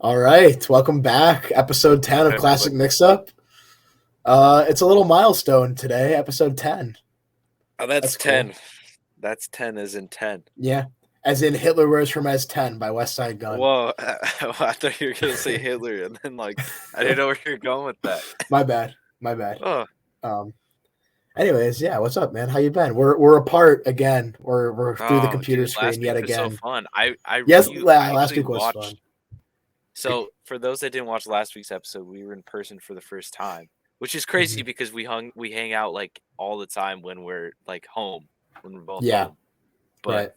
All right, welcome back. Episode 10 of Classic Mix Up. It's a little milestone today, episode 10. Oh, that's That's cool. 10. That's 10 as in 10. Yeah, as in Hitler Wears Hermes 10 by West Side Gun. Whoa, I thought you were going to say Hitler, and then, I didn't know where you were going with that. My bad. Oh, Anyways, yeah, what's up, man? How you been? We're apart again. We're through the computer dude, screen last yet week was so again. fun. Yes, I last actually week was fun. watched. So, for those that didn't watch last week's episode, we were in person for the first time, which is crazy because we hang out, all the time when we're, home, when we're both home. But,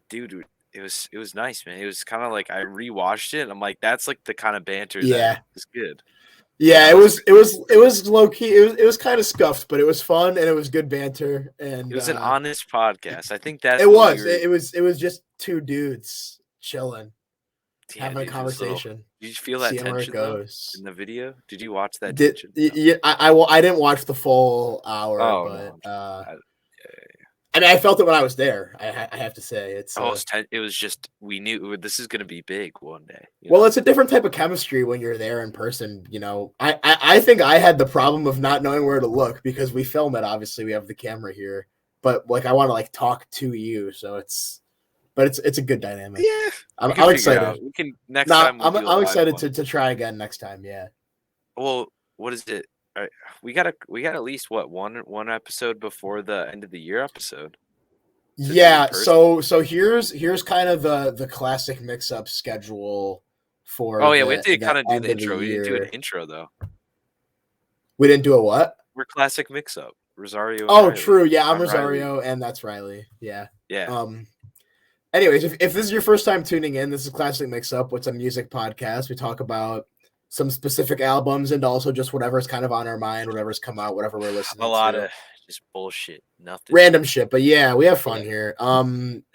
dude, it was nice, man. It was kind of I rewatched it, and I'm like, that's, the kind of banter that is good. Yeah, it was low key. It was kind of scuffed, but it was fun and it was good banter. And It was an honest podcast. I think that's it what was. It was just two dudes chilling, having a conversation. Did you feel that seeing tension where it though goes. in the video? Did you watch that tension? Yeah, I didn't watch the full hour, but no. I mean, I felt it when I was there. I have to say, it was just we knew this is going to be big one day. Well, it's a different type of chemistry when you're there in person. I think I had the problem of not knowing where to look because we film it. Obviously, we have the camera here, but I want to talk to you, so it's a good dynamic. Yeah, I'm excited. We can next time. I'm excited to try again next time. Yeah. Well, what is it? We got at least one episode before the end of the year episode. Yeah, so here's kind of the classic mix up schedule for. Oh yeah, we have to kind of do the intro. We didn't do an intro though. We didn't do a what? We're classic mix up. Rosario. Oh, Riley. True. Yeah, I'm Rosario, Riley. And that's Riley. Yeah. Yeah. Anyways, if this is your first time tuning in, this is Classic Mix Up. It's a music podcast. We talk about some specific albums and also just whatever's kind of on our mind, whatever's come out, whatever we're listening to. A lot of just bullshit, nothing. Random shit, but yeah, we have fun here.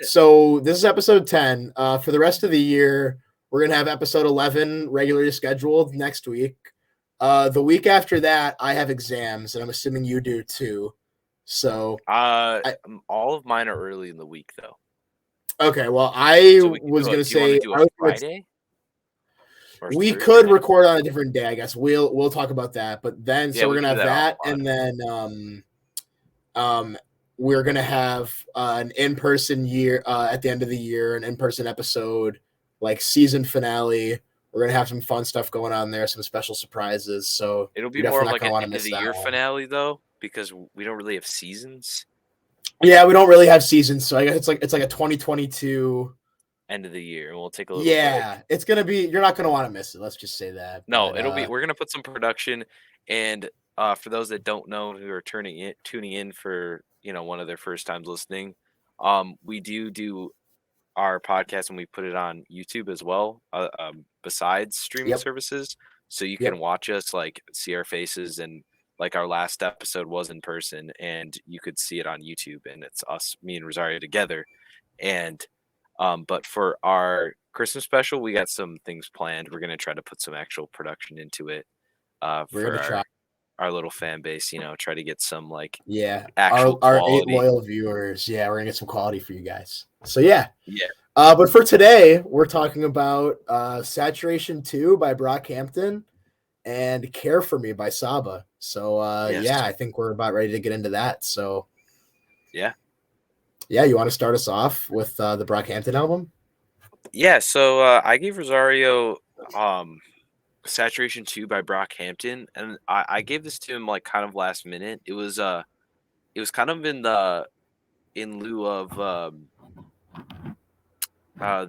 So this is episode 10. For the rest of the year, we're gonna have episode 11 regularly scheduled next week. The week after that, I have exams, and I'm assuming you do too. So all of mine are early in the week though. Okay, well, I was gonna say Friday. We could record on a different day, I guess. We'll talk about that. But then so we're gonna have that, and then we're gonna have an in-person year at the end of the year, an in-person episode, season finale. We're gonna have some fun stuff going on there, some special surprises. So it'll be more like an end of the year finale though, because we don't really have seasons. Yeah, we don't really have seasons, so I guess it's like a 2022 end of the year, and we'll take a little. Yeah, it's gonna be. You're not gonna want to miss it. Let's just say that. No, it'll be. We're gonna put some production, and for those that don't know who are tuning in for one of their first times listening, we do our podcast and we put it on YouTube as well. Besides streaming services, so you can watch us, see our faces, and our last episode was in person, and you could see it on YouTube, and it's us, me and Rosario together, and. But for our Christmas special, we got some things planned. We're gonna try to put some actual production into it. For our little fan base, try to get some actual our quality. 8 loyal viewers. Yeah, we're gonna get some quality for you guys. So yeah. But for today, we're talking about Saturation 2 by Brockhampton and Care for Me by Saba. So yeah, I think we're about ready to get into that. So yeah, you want to start us off with the Brockhampton album? Yeah, so I gave Rosario Saturation 2 by Brockhampton, and I gave this to him kind of last minute. It was kind of in lieu of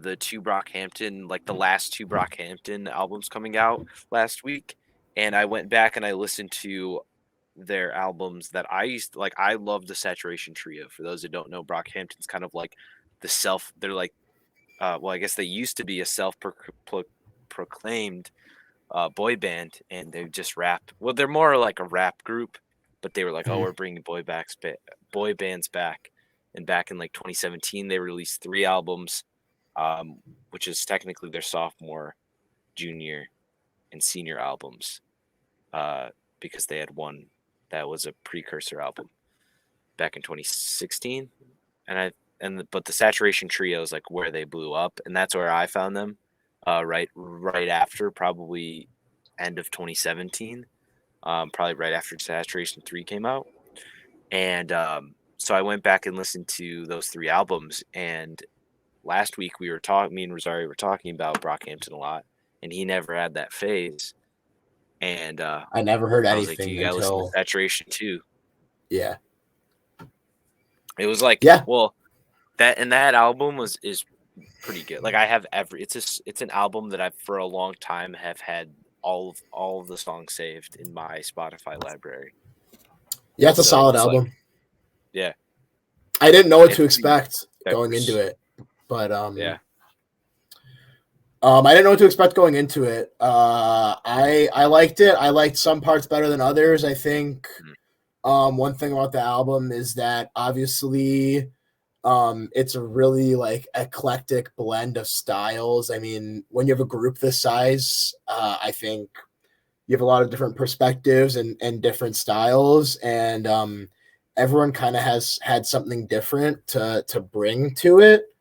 the two Brockhampton, the last two Brockhampton albums coming out last week, and I went back and I listened to their albums that I used to, I love the Saturation Trio. For those that don't know, Brockhampton's kind of they're well, I guess they used to be a self-proclaimed boy band, and they just rap. Well, they're more like a rap group, but they were oh, we're bringing boy bands back. And back in 2017, they released 3 albums, which is technically their sophomore, junior, and senior albums, because they had one that was a precursor album back in 2016, but the Saturation Trio is where they blew up, and that's where I found them. right after, probably end of 2017, probably right after Saturation 3 came out. And so I went back and listened to those 3 albums. And last week me and Rosario were talking about Brockhampton a lot, and he never had that phase. And I never heard I was like, "Do anything you gotta listen to until Saturation 2?" Yeah. It was like, Yeah. well, that album is pretty good. Like, I have it's an album that I've for a long time have had all of the songs saved in my Spotify library. Yeah, it's a So solid it's album. like, yeah. I didn't know what to expect going into it, but yeah. I didn't know what to expect going into it. I liked it. I liked some parts better than others. I think one thing about the album is that obviously it's a really like eclectic blend of styles. I mean, when you have a group this size, I think you have a lot of different perspectives and different styles, and everyone kind of has had something different to bring to it.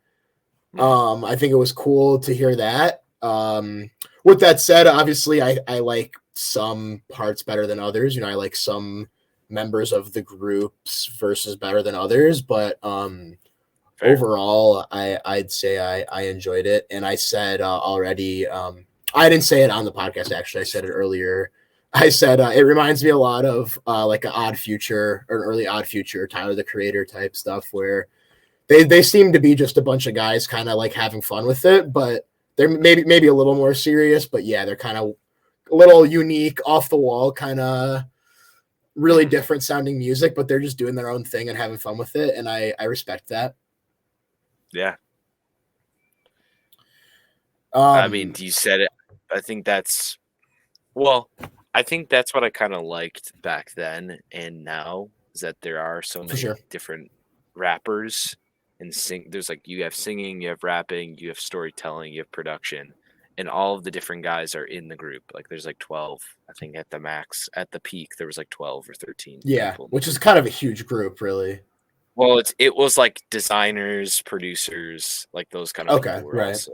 I think it was cool to hear that. With that said, obviously I like some parts better than others. You know, I like some members of the groups versus better than others, but overall I'd say I enjoyed it. And I said already, I didn't say it on the podcast, actually. I said it earlier. I said it reminds me a lot of like an Odd Future or an early Odd Future, Tyler the Creator type stuff, where they seem to be just a bunch of guys kind of like having fun with it, but they're maybe a little more serious. But yeah, they're kind of a little unique, off the wall, kind of really different sounding music, but they're just doing their own thing and having fun with it, and I respect that. Yeah. I mean, you said it. I think that's what I kind of liked back then and now, is that there are so many different rappers and there's like, you have singing, you have rapping, you have storytelling, you have production, and all of the different guys are in the group. Like, there's like 12, I think at the peak there was like 12 or 13 people, which is kind of a huge group, really. Well, it was like designers, producers, like those kind of people were also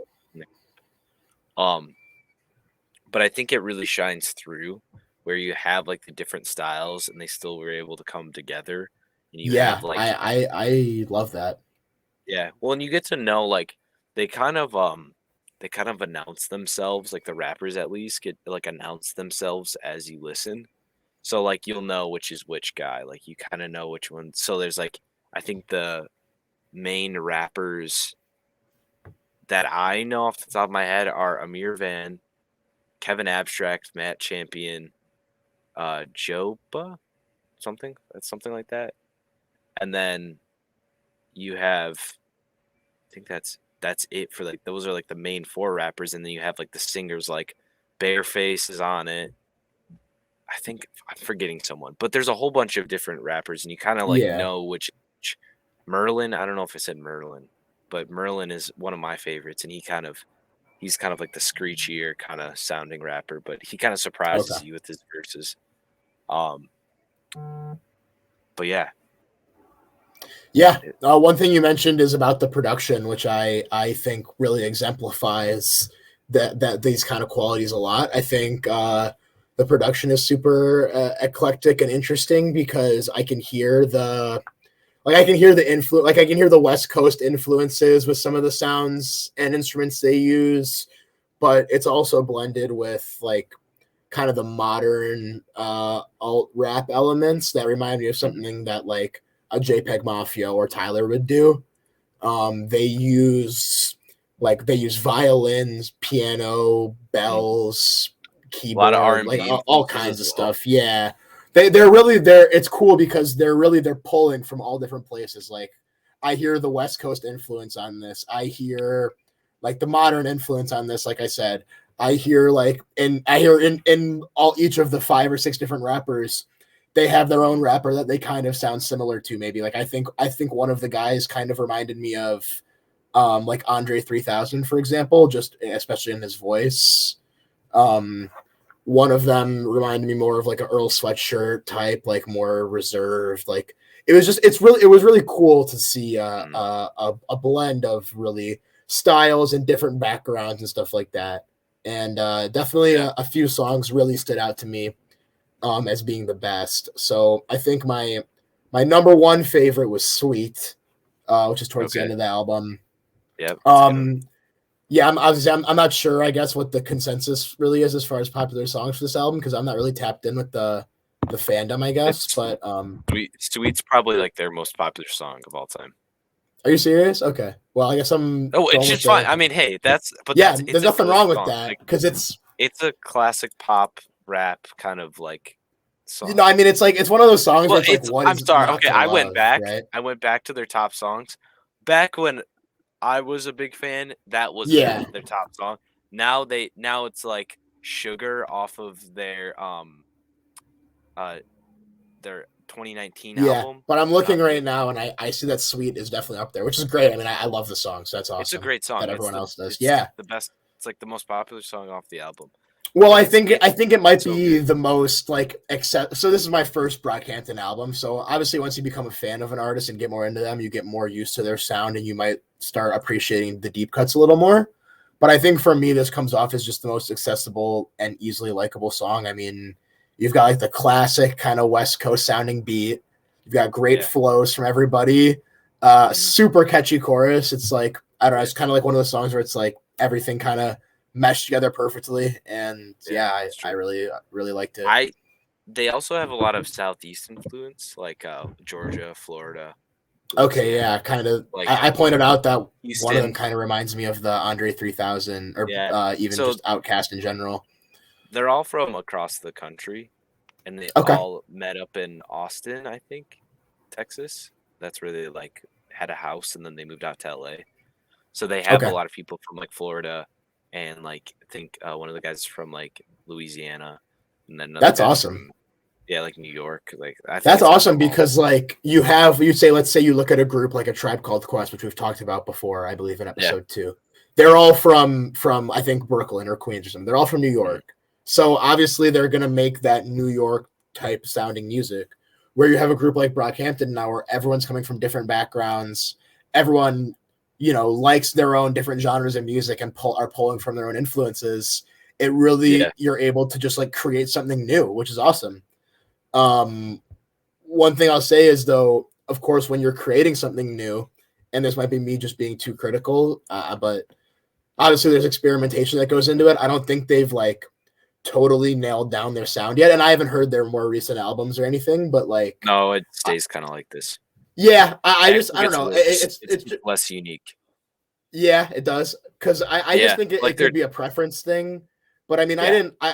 but I think it really shines through where you have like the different styles and they still were able to come together. And you have like, I love that. Yeah. Well, and you get to know, like, they kind of announce themselves, like the rappers at least get like announce themselves as you listen. So like you'll know which is which guy. Like you kind of know which one. So there's like, I think the main rappers that I know off the top of my head are Amir Van, Kevin Abstract, Matt Champion, Joba, something like that. And then you have, I think that's it for like, those are like the main 4 rappers. And then you have like the singers, like Bareface is on it. I think I'm forgetting someone, but there's a whole bunch of different rappers, and you kind of like know which Merlin. I don't know if I said Merlin, but Merlin is one of my favorites, and he's kind of like the screechier kind of sounding rapper, but he kind of surprises you with his verses. But yeah. Yeah. One thing you mentioned is about the production, which I think really exemplifies that these kind of qualities a lot. I think the production is super eclectic and interesting because I can hear the influence, like I can hear the West Coast influences with some of the sounds and instruments they use, but it's also blended with like kind of the modern alt rap elements that remind me of something that like a JPEG Mafia or Tyler would do. They use violins, piano, bells, keyboard, like all kinds of stuff. Yeah. They're really there. It's cool because they're pulling from all different places. Like I hear the West Coast influence on this. I hear like the modern influence on this. Like I said, I hear in each of the 5 or 6 different rappers, they have their own rapper that they kind of sound similar to. Maybe like I think one of the guys kind of reminded me of like Andre 3000, for example, just especially in his voice. One of them reminded me more of like an Earl Sweatshirt type, like more reserved. Like it was really cool to see a blend of really styles and different backgrounds and stuff like that. and definitely a few songs really stood out to me as being the best. So I think my number one favorite was Sweet, which is towards the end of the album. Yep. Yeah, I'm not sure, I guess, what the consensus really is as far as popular songs for this album, because I'm not really tapped in with the fandom, I guess. But Sweet's probably like their most popular song of all time. Are you serious? Okay. Well, I guess I'm. Oh, it's just fine. I mean, hey, there's nothing wrong with that, because it's a classic pop rap kind of like song. You know, I mean, it's one of those songs where it's like, what I'm sorry. Okay, I love, went back. Right? I went back to their top songs. Back when I was a big fan, that was their top song. Now it's like Sugar off of their 2019 album. But I'm looking right now, and I see that Sweet is definitely up there, which is great. I mean, I love the song, so that's awesome. It's a great song that everyone else does. It's the best. It's like the most popular song off the album. Well, I think it might be the most So this is my first Brockhampton album. So obviously, once you become a fan of an artist and get more into them, you get more used to their sound, and you might start appreciating the deep cuts a little more. But I think for me, this comes off as just the most accessible and easily likable song. I mean, you've got like the classic kind of West Coast sounding beat. You've got great flows from everybody. Super catchy chorus. It's like, I don't know, it's kind of like one of those songs where it's like everything kind of meshed together perfectly. And I really liked it. They also have a lot of Southeast influence, like Georgia, Florida. Okay, yeah, kind of. Like, I pointed out that Houston. One of them kind of reminds me of the Andre 3000 or even just Outkast in general. They're all from across the country, and they all met up in Austin, I think, Texas. That's where they like had a house, and then they moved out to LA. So they have a lot of people from like Florida, and like I think one of the guys is from like Louisiana, and then that's awesome. From, like New York. Like that's awesome because like let's say you look at a group like A Tribe Called Quest, which we've talked about before, I believe in episode 2. They're all from I think Brooklyn or Queens or something. They're all from New York. Mm-hmm. So obviously they're gonna make that New York type sounding music. Where you have a group like Brockhampton now, where everyone's coming from different backgrounds, everyone likes their own different genres of music and are pulling from their own influences. It really you're able to just like create something new, which is awesome. One thing I'll say is though, of course, when you're creating something new, and this might be me just being too critical, but obviously there's experimentation that goes into it. I don't think they've like totally nailed down their sound yet, and I haven't heard their more recent albums or anything, but like no, it stays kind of like this. Yeah, I don't know. It's less unique. Yeah, it does, because I just think it could be a preference thing. But I mean,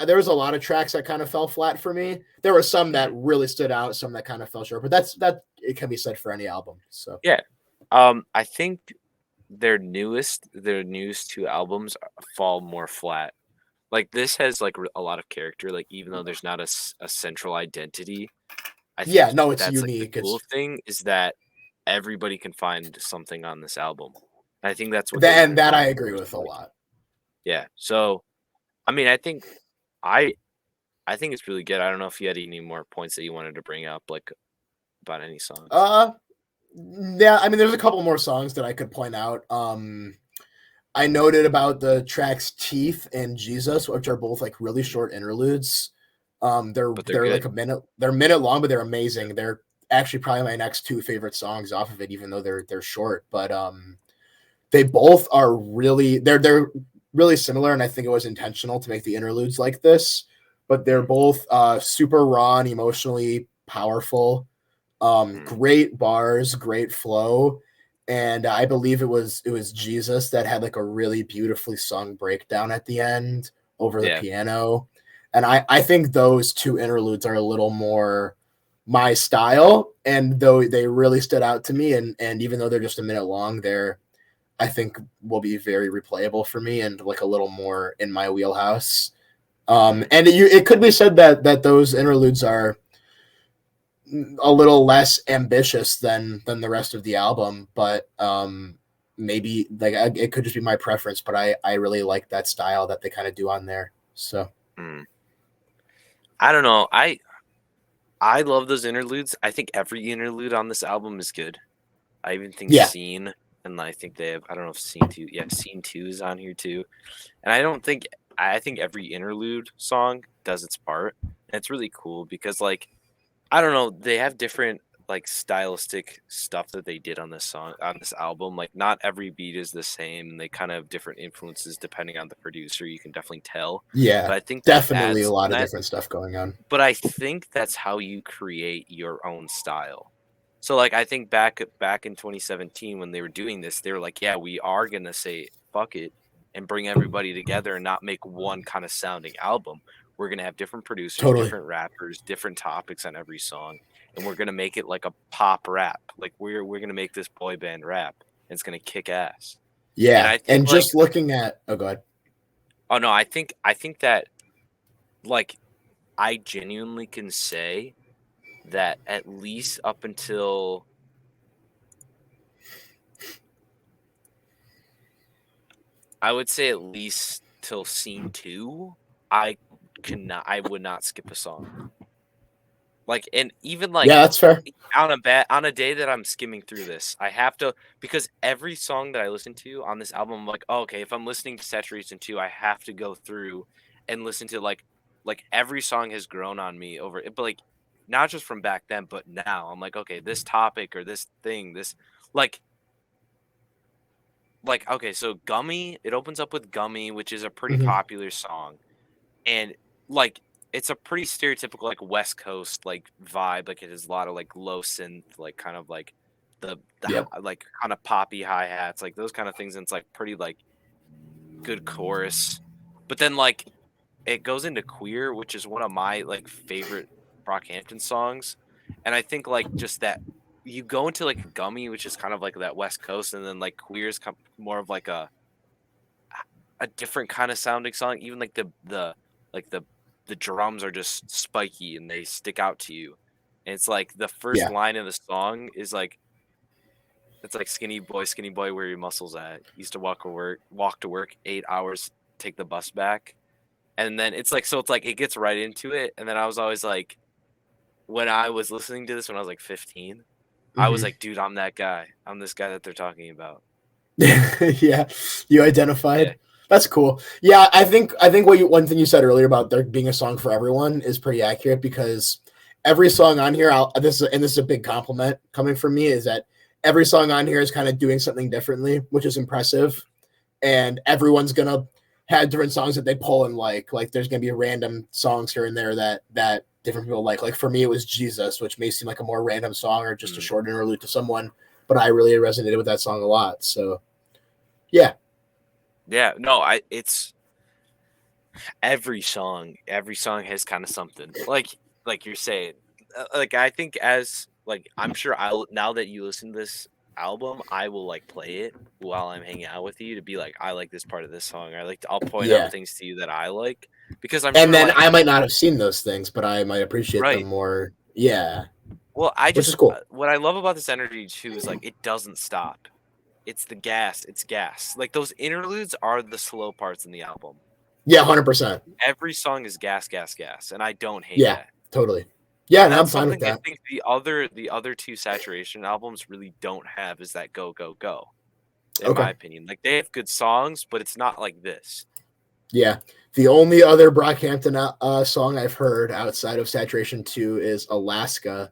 there was a lot of tracks that kind of fell flat for me. There were some that really stood out, some that kind of fell short. But it can be said for any album. So I think their newest 2 albums fall more flat. Like this has like a lot of character. Like even though there's not a central identity, I think it's unique. Like, the cool thing is that everybody can find something on this album. I think that's what that I agree with a lot. Yeah. So, I mean, I think it's really good. I don't know if you had any more points that you wanted to bring up, like about any songs. Yeah. I mean, there's a couple more songs that I could point out. I noted about the tracks "Teeth" and "Jesus," which are both like really short interludes. They're like a minute. They're a minute long, but they're amazing. They're actually probably my next 2 favorite songs off of it, even though they're short. But they both are really they're really similar, and I think it was intentional to make the interludes like this. But they're both super raw and emotionally powerful. Great bars, great flow. And I believe it was Jesus that had like a really beautifully sung breakdown at the end over the piano. And I think those 2 interludes are a little more my style. And though they really stood out to me, and even though they're just a minute long, I think will be very replayable for me and like a little more in my wheelhouse. And it could be said that those interludes are a little less ambitious than the rest of the album, but maybe like it could just be my preference, but I really like that style that they kind of do on there. So I don't know. I love those interludes. I think every interlude on this album is good. I even think Scene, and I think they have, I don't know if Scene 2 is on here too. And I don't think I think every interlude song does its part, and it's really cool because like I don't know, they have different like stylistic stuff that they did on this album. Like not every beat is the same, and they kind of have different influences depending on the producer. You can definitely tell. Yeah, But I think that definitely a adds lot of that. different stuff going on. But I think that's how you create your own style. So like I think back in 2017 when they were doing this, they were like, yeah, we are gonna say fuck it and bring everybody together and not make one kind of sounding album. We're gonna have different producers, Totally. different rappers, different topics on every song, and we're gonna make it like a pop rap. Like we're gonna make this boy band rap, and it's gonna kick ass. Yeah, and I think just looking at go ahead. Oh no, I think that like I genuinely can say that at least up until I would say at least till scene 2, I would not skip a song. Like, and even like yeah, that's fair. On a day that I'm skimming through this, I have to, because every song that I listen to on this album, I'm like, oh, okay, if I'm listening to Saturation 2, I have to go through and listen to like every song has grown on me over it, but like not just from back then, but now I'm like, okay, this topic or this thing, this like okay, so Gummy, it opens up with Gummy, which is a pretty popular song, and like it's a pretty stereotypical like West Coast like vibe. Like it has a lot of like low synth, like kind of like the like kind of poppy hi-hats, like those kind of things, and it's like pretty like good chorus. But then like it goes into Queer, which is one of my like favorite Brockhampton songs, and I think like just that you go into like Gummy, which is kind of like that West Coast, and then like Queer's more of like a different kind of sounding song. Even like the drums are just spiky and they stick out to you. And it's like the first line of the song is like, it's like skinny boy, where your muscles at? Used to walk to work 8 hours, take the bus back. And then it's like, so it's like it gets right into it. And then I was always like, when I was listening to this when I was like 15, I was like, dude, I'm that guy. I'm this guy that they're talking about. Yeah, you identified. Yeah. That's cool. Yeah, I think one thing you said earlier about there being a song for everyone is pretty accurate, because every song on here, this is a big compliment coming from me, is that every song on here is kind of doing something differently, which is impressive. And everyone's gonna have different songs that they pull and like there's gonna be random songs here and there that different people like. Like for me, it was Jesus, which may seem like a more random song or just a short interlude to someone, but I really resonated with that song a lot. So, yeah. Yeah, no, it's every song has kind of something like you're saying. Like I think as like I'm sure now that you listen to this album, I will like play it while I'm hanging out with you to be like, I like this part of this song. I'll point out things to you that I like, because I'm and sure, then I might not have seen those things, but I might appreciate them more. Yeah. Well, which is cool. What I love about this energy too is like it doesn't stop. It's the gas. It's gas. Like those interludes are the slow parts in the album. Yeah, 100%. Every song is gas, gas, gas, and I don't hate that. Yeah, totally. Yeah, and I'm fine with that. I think the other two Saturation albums really don't have is that go, go, go. In my opinion, like they have good songs, but it's not like this. Yeah, the only other Brockhampton song I've heard outside of Saturation 2 is Alaska,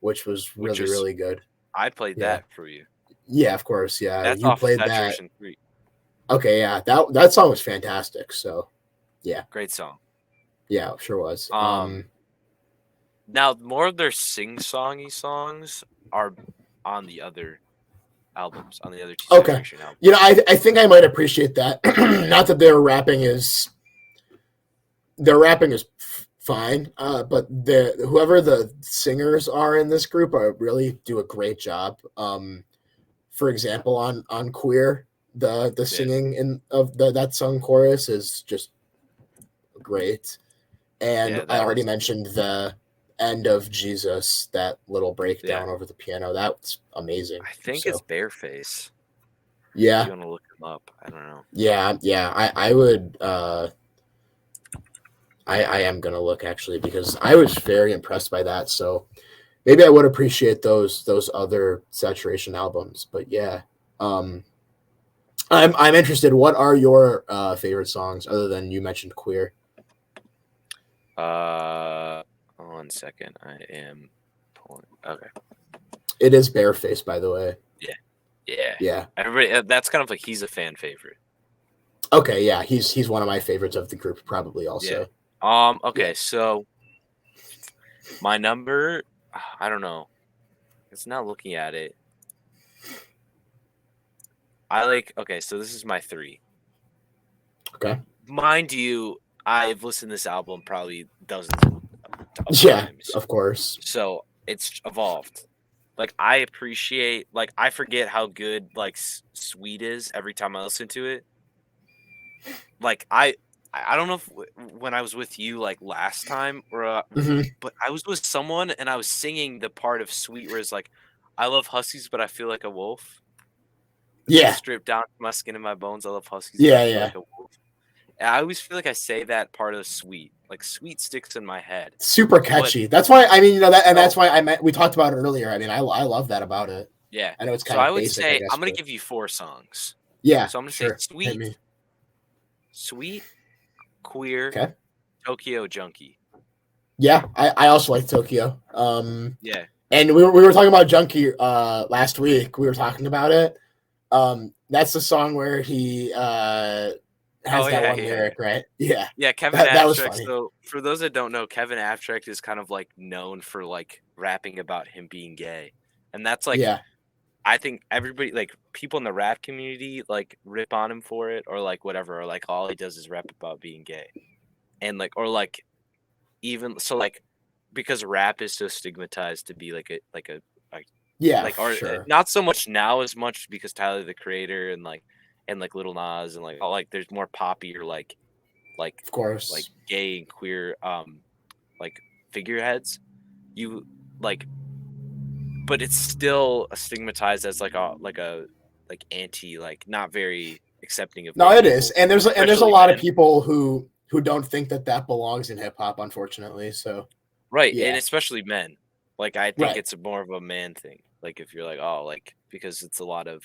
which was really good. I played that for you. Yeah, of course. Yeah, that's you off played Saturation that. 3. Okay, yeah, that song was fantastic. So, yeah, great song. Yeah, it sure was. Now more of their sing-songy songs are on the other albums, on the other two Saturation albums. You know, I think I might appreciate that. Not that their rapping is fine, but whoever the singers are in this group really do a great job. For example, on Queer, the singing of that song chorus is just great. And I already mentioned the end of Jesus, that little breakdown over the piano. That's amazing. I think it's Bareface. Yeah. If you want to look him up, I don't know. Yeah. I would. I am gonna look, actually, because I was very impressed by that. So maybe I would appreciate those other Saturation albums. But yeah. I'm interested. What are your favorite songs other than you mentioned Queer? 1 second. I am pulling. Okay. It is Bareface, by the way. Yeah. Everybody. That's kind of like he's a fan favorite. Okay, yeah, he's one of my favorites of the group, probably also. Yeah. Okay, so my number, I don't know. It's not looking at it. Okay, so this is my 3. Okay. Mind you, I've listened to this album probably dozens of times. Of course. So it's evolved. Like I appreciate, like I forget how good like Sweet is every time I listen to it. Like I don't know if when I was with you like last time or but I was with someone and I was singing the part of Sweet where it's like, I love huskies, but I feel like a wolf. Yeah. Stripped down to my skin and my bones. I love huskies. Yeah, but I feel like a wolf. And I always feel like I say that part of Sweet. Like Sweet sticks in my head. Super catchy. That's why that's why we talked about it earlier. I mean, I love that about it. Yeah. I know it's kind of basic. I would say I guess, I'm gonna give you 4 songs. Yeah. So I'm gonna say Sweet, Queer, okay. Tokyo Junkie. Yeah, I also like Tokyo. Yeah. And we were talking about Junkie last week. We were talking about it. That's the song where he has that one lyric, right? Yeah. Yeah, Kevin Abstract. That was funny. So for those that don't know, Kevin Abstract is kind of like known for like rapping about him being gay. And that's like I think everybody, like people in the rap community, like rip on him for it or like whatever, or like all he does is rap about being gay. And like, or like, even so, like, because rap is so stigmatized to be like a sure. Not so much now as much because Tyler the Creator and like Lil Nas and like all like there's more poppy or like of course like gay and queer like figureheads. You like, but it's still stigmatized as like anti, like not very accepting of. No, it is, and there's a lot of people who don't think that belongs in hip hop, unfortunately. So right, and especially men. Like I think it's more of a man thing. Like if you're like, oh, like because it's a lot of,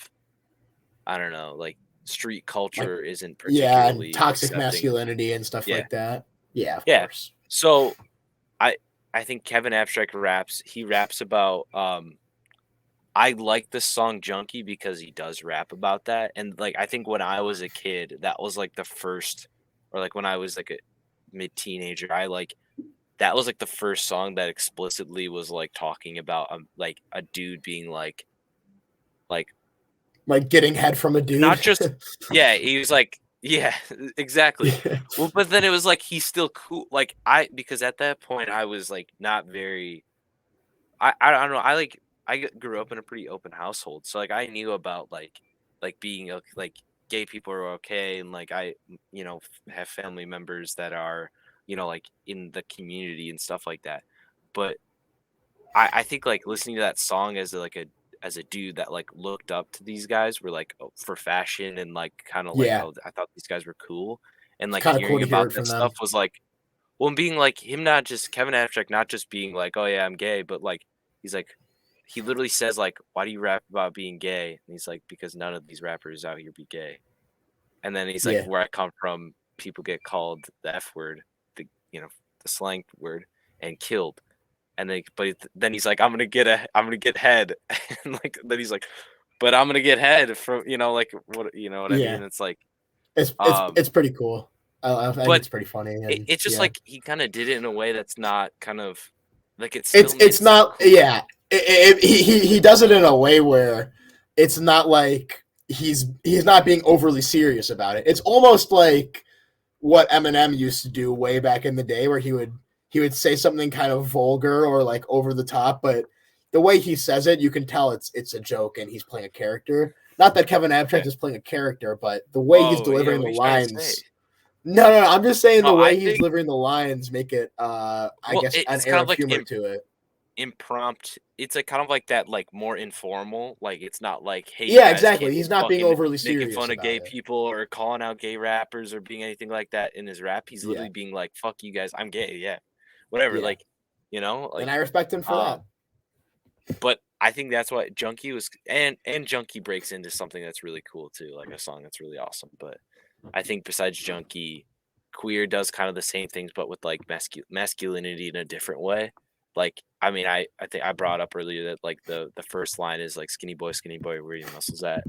I don't know, like street culture isn't particularly and toxic accepting. Masculinity and stuff like that. Yeah, of course. So I think Kevin Abstract raps. He raps about I like this song Junkie because he does rap about that. And like I think when I was a kid, that was like the first, or like when I was like a mid-teenager, that was like the first song that explicitly was like talking about like a dude being like getting head from a dude. Not just he was like, yeah, exactly. Well, but then it was like he's still cool. Like because at that point I was like not very I don't know. I grew up in a pretty open household, so like I knew about like being like gay people are okay, and like I have family members that are like in the community and stuff like that. But I think like listening to that song as a dude that like looked up to these guys were like for fashion and like kind of like oh I thought these guys were cool, and like hearing about that stuff was like, well, and being like him, not just Kevin Abstract, not just being like, oh yeah, I'm gay, but like he's like, he literally says like, why do you rap about being gay? And he's like, because none of these rappers out here be gay. And then he's like, where I come from, people get called the F word, the slang word, and killed. And then he's like, I'm gonna get head, and like then he's like, but I'm gonna get head from like what I mean? It's like it's pretty cool. I think it's pretty funny. And, it's just like he kind of did it in a way that's not kind of like it's not cool. He does it in a way where it's not like he's not being overly serious about it. It's almost like what Eminem used to do way back in the day, where he would say something kind of vulgar or like over the top, but the way he says it, you can tell it's a joke and he's playing a character. Not that Kevin Abstract is playing a character, but the way he's delivering the lines. No, I'm just saying the way he's delivering the lines make it, I guess, an air of humor to it. Impromptu. It's like kind of like that, like more informal. Like it's not like, hey, exactly. He's not being overly serious, making fun of gay people or calling out gay rappers or being anything like that in his rap. He's literally being like, fuck you guys, I'm gay, whatever. Like, like, and I respect him for that. But I think that's what Junkie was, and Junkie breaks into something that's really cool too, like a song that's really awesome. But I think besides Junkie, Queer does kind of the same things, but with like masculinity in a different way. Like, I mean, I think I brought up earlier that like the first line is like skinny boy, where your muscles at,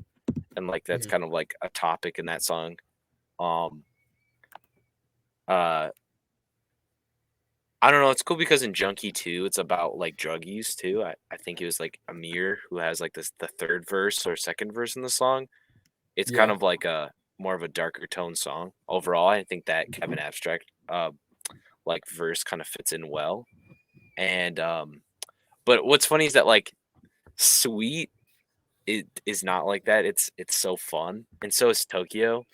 and like that's kind of like a topic in that song. I don't know. It's cool because in Junkie 2, it's about like drug use too. I think it was like Amir who has like the third verse or second verse in the song. It's kind of like a more of a darker tone song. Overall, I think that Kevin Abstract like verse kind of fits in well. And but what's funny is that like Sweet it is not like that. It's so fun. And so is Tokyo.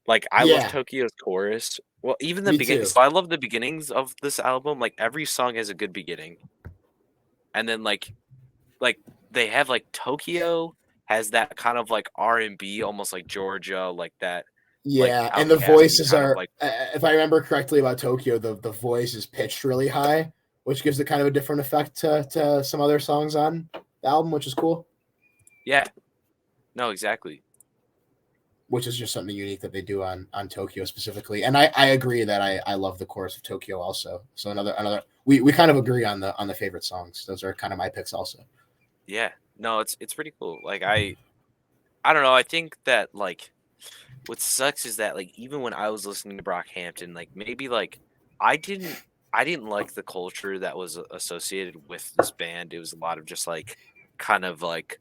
Like I love Tokyo's chorus. Well, even the beginning. So I love the beginnings of this album. Like every song has a good beginning, and then like they have like Tokyo has that kind of like R&B, almost like Georgia, like that. Yeah, like and the voices are, like, if I remember correctly about Tokyo, the voice is pitched really high, which gives it kind of a different effect to some other songs on the album, which is cool. Yeah, no, exactly. Which is just something unique that they do on Tokyo specifically. And I agree that I love the chorus of Tokyo also. So another we kind of agree on the favorite songs. Those are kind of my picks also. Yeah, no, it's pretty cool. Like I don't know. I think that like what sucks is that like even when I was listening to Brockhampton, like maybe like I didn't like the culture that was associated with this band. It was a lot of just like kind of like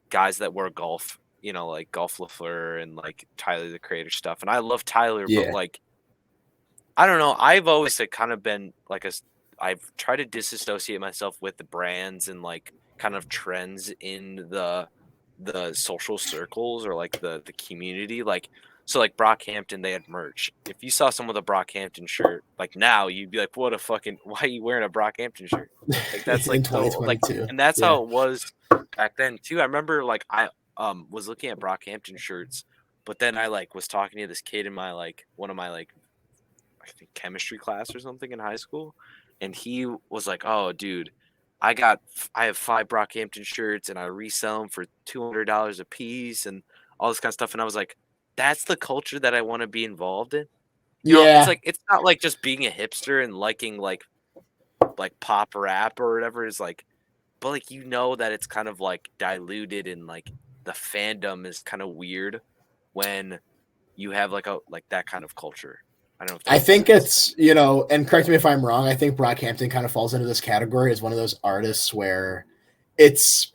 guys that were golf, like Golf Lafleur and like Tyler the Creator stuff. And I love Tyler, but like I don't know. I've always like kind of been like I've tried to disassociate myself with the brands and like kind of trends in the social circles or like the community. Like so like Brockhampton, they had merch. If you saw someone with a Brockhampton shirt, like now you'd be like, what a fucking why are you wearing a Brockhampton shirt? Like that's like in 2022. and that's how it was back then too. I remember like I was looking at Brockhampton shirts, but then I like was talking to this kid in my like one of my like I think chemistry class or something in high school, and he was like, "Oh, dude, I have 5 Brockhampton shirts and I resell them for $200 a piece and all this kind of stuff." And I was like, "That's the culture that I want to be involved in." It's like it's not like just being a hipster and liking like pop rap or whatever is like, but like that it's kind of like diluted and like the fandom is kind of weird when you have like that kind of culture. I don't know if that I think sense. it's, and correct me if I'm wrong, I think Brockhampton kind of falls into this category as one of those artists where it's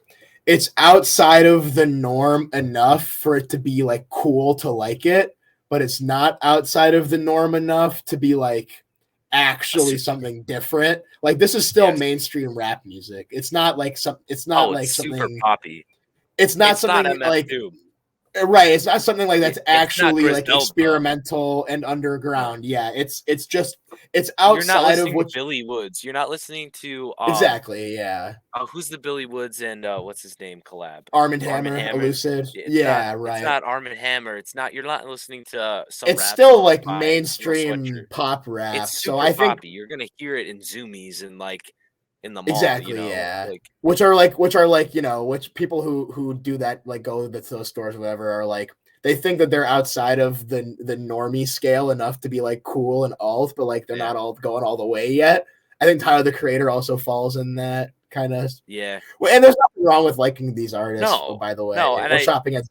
outside of the norm enough for it to be like cool to like it, but it's not outside of the norm enough to be like actually something different. Like this is still mainstream rap music. It's not like something super poppy. It's not something not like Doom. Right, it's not something like that's actually like Griselda. experimental and underground. No. Yeah, it's outside You're not listening of what to Billy Woods. You're not listening to exactly. Yeah. Who's the Billy Woods and what's his name collab? Arm & Hammer, Elucid. Yeah, right. It's not Arm & Hammer. It's not. You're not listening to some. It's rap still like mainstream pop rap. It's super so I think poppy. You're gonna hear it in Zoomies and like in the mall. Exactly. Yeah. Which are like which people who do that like go to those stores or whatever are like they think that they're outside of the normie scale enough to be like cool and alt, but like they're not all going all the way yet. I think Tyler the Creator also falls in that kind of. Yeah. Well, and there's nothing wrong with liking these artists. No, by the way, no, and shopping at.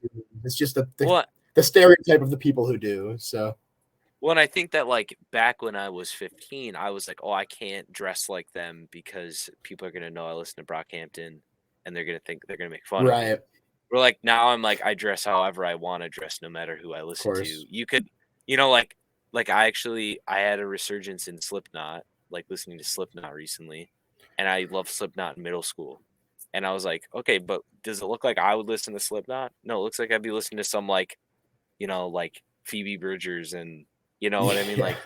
It's just the stereotype of the people who do so. Well, and I think that like back when I was 15, I was like, oh, I can't dress like them because people are gonna know I listen to Brockhampton, and they're gonna think they're gonna make fun of me. Or like now I'm like I dress however I want to dress, no matter who I listen to. You could, like I had a resurgence in Slipknot, like listening to Slipknot recently, and I loved Slipknot in middle school, and I was like, okay, but does it look like I would listen to Slipknot? No, it looks like I'd be listening to some like Phoebe Bridgers and. You know what I mean? Like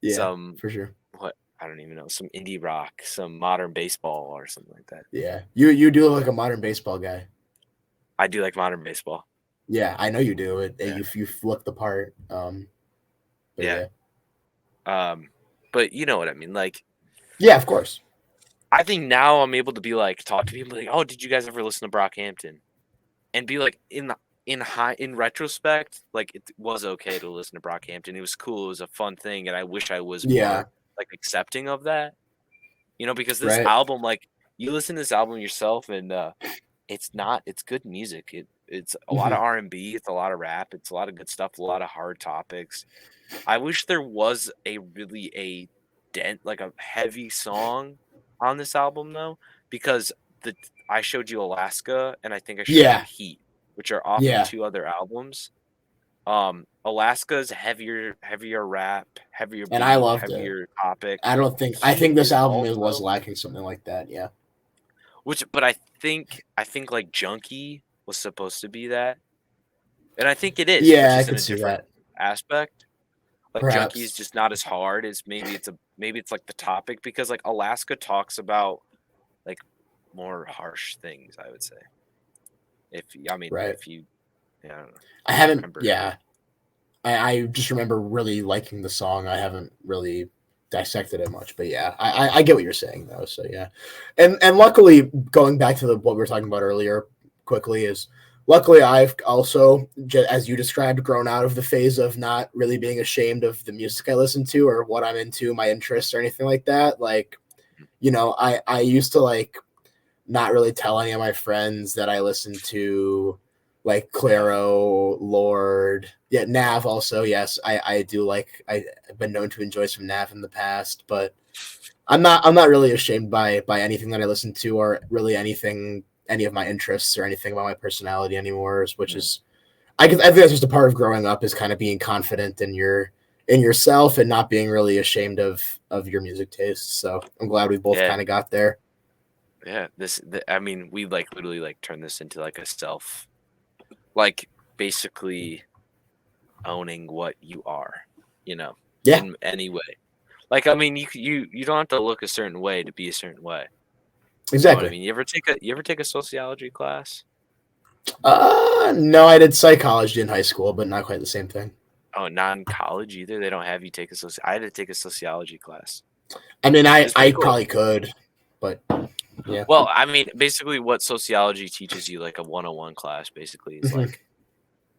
some for sure. What I don't even know, some indie rock, some modern baseball or something like that. Yeah. You do look like a modern baseball guy. I do like modern baseball. Yeah, I know you do. You look the part. Yeah. But you know what I mean? Like yeah, of course. I think now I'm able to be like, talk to people like, oh, did you guys ever listen to Brockhampton? And be like, in retrospect, like it was okay to listen to Brockhampton. It was cool. It was a fun thing, and I wish I was more like accepting of that. Because this album, like you listen to this album yourself, and it's good music. It's a lot of R&B. It's a lot of rap. It's a lot of good stuff. A lot of hard topics. I wish there was a heavy song on this album though, because I showed you Alaska and I think I showed you Heat, which are off of 2 other albums. Alaska's heavier rap, heavier beat, and I loved heavier topic. I think this album was lacking something like that, yeah. But I think like Junkie was supposed to be that. And I think it is, yeah, which is in a different aspect. Like Perhaps. Junkie is just not as hard as maybe it's like the topic, because like Alaska talks about like more harsh things, I would say. If you I don't know. I haven't remember. Yeah. I just remember really liking the song. I haven't really dissected it much, but yeah, I get what you're saying though. So yeah. And luckily, going back to what we were talking about earlier quickly, is luckily I've also, as you described, grown out of the phase of not really being ashamed of the music I listen to or what I'm into, my interests or anything like that. Like, I used to like not really tell any of my friends that I listened to like Clairo, Lord, Nav also. Yes, I do like. I've been known to enjoy some Nav in the past, but I'm not really ashamed by anything that I listen to, or really any of my interests or anything about my personality anymore. Which is, I think that's just a part of growing up, is kind of being confident in yourself and not being really ashamed of your music tastes. So I'm glad we both kind of got there. Yeah, we like literally like turn this into like a self. Like basically owning what you are, in any way. Like, I mean, you don't have to look a certain way to be a certain way. Exactly. I mean, you ever take a sociology class? No, I did psychology in high school, but not quite the same thing. Oh, not in college either. They don't have you take I had to take a sociology class. I mean, I cool. Probably could, but yeah. Well, I mean, basically what sociology teaches you, like a 101 class, basically, is like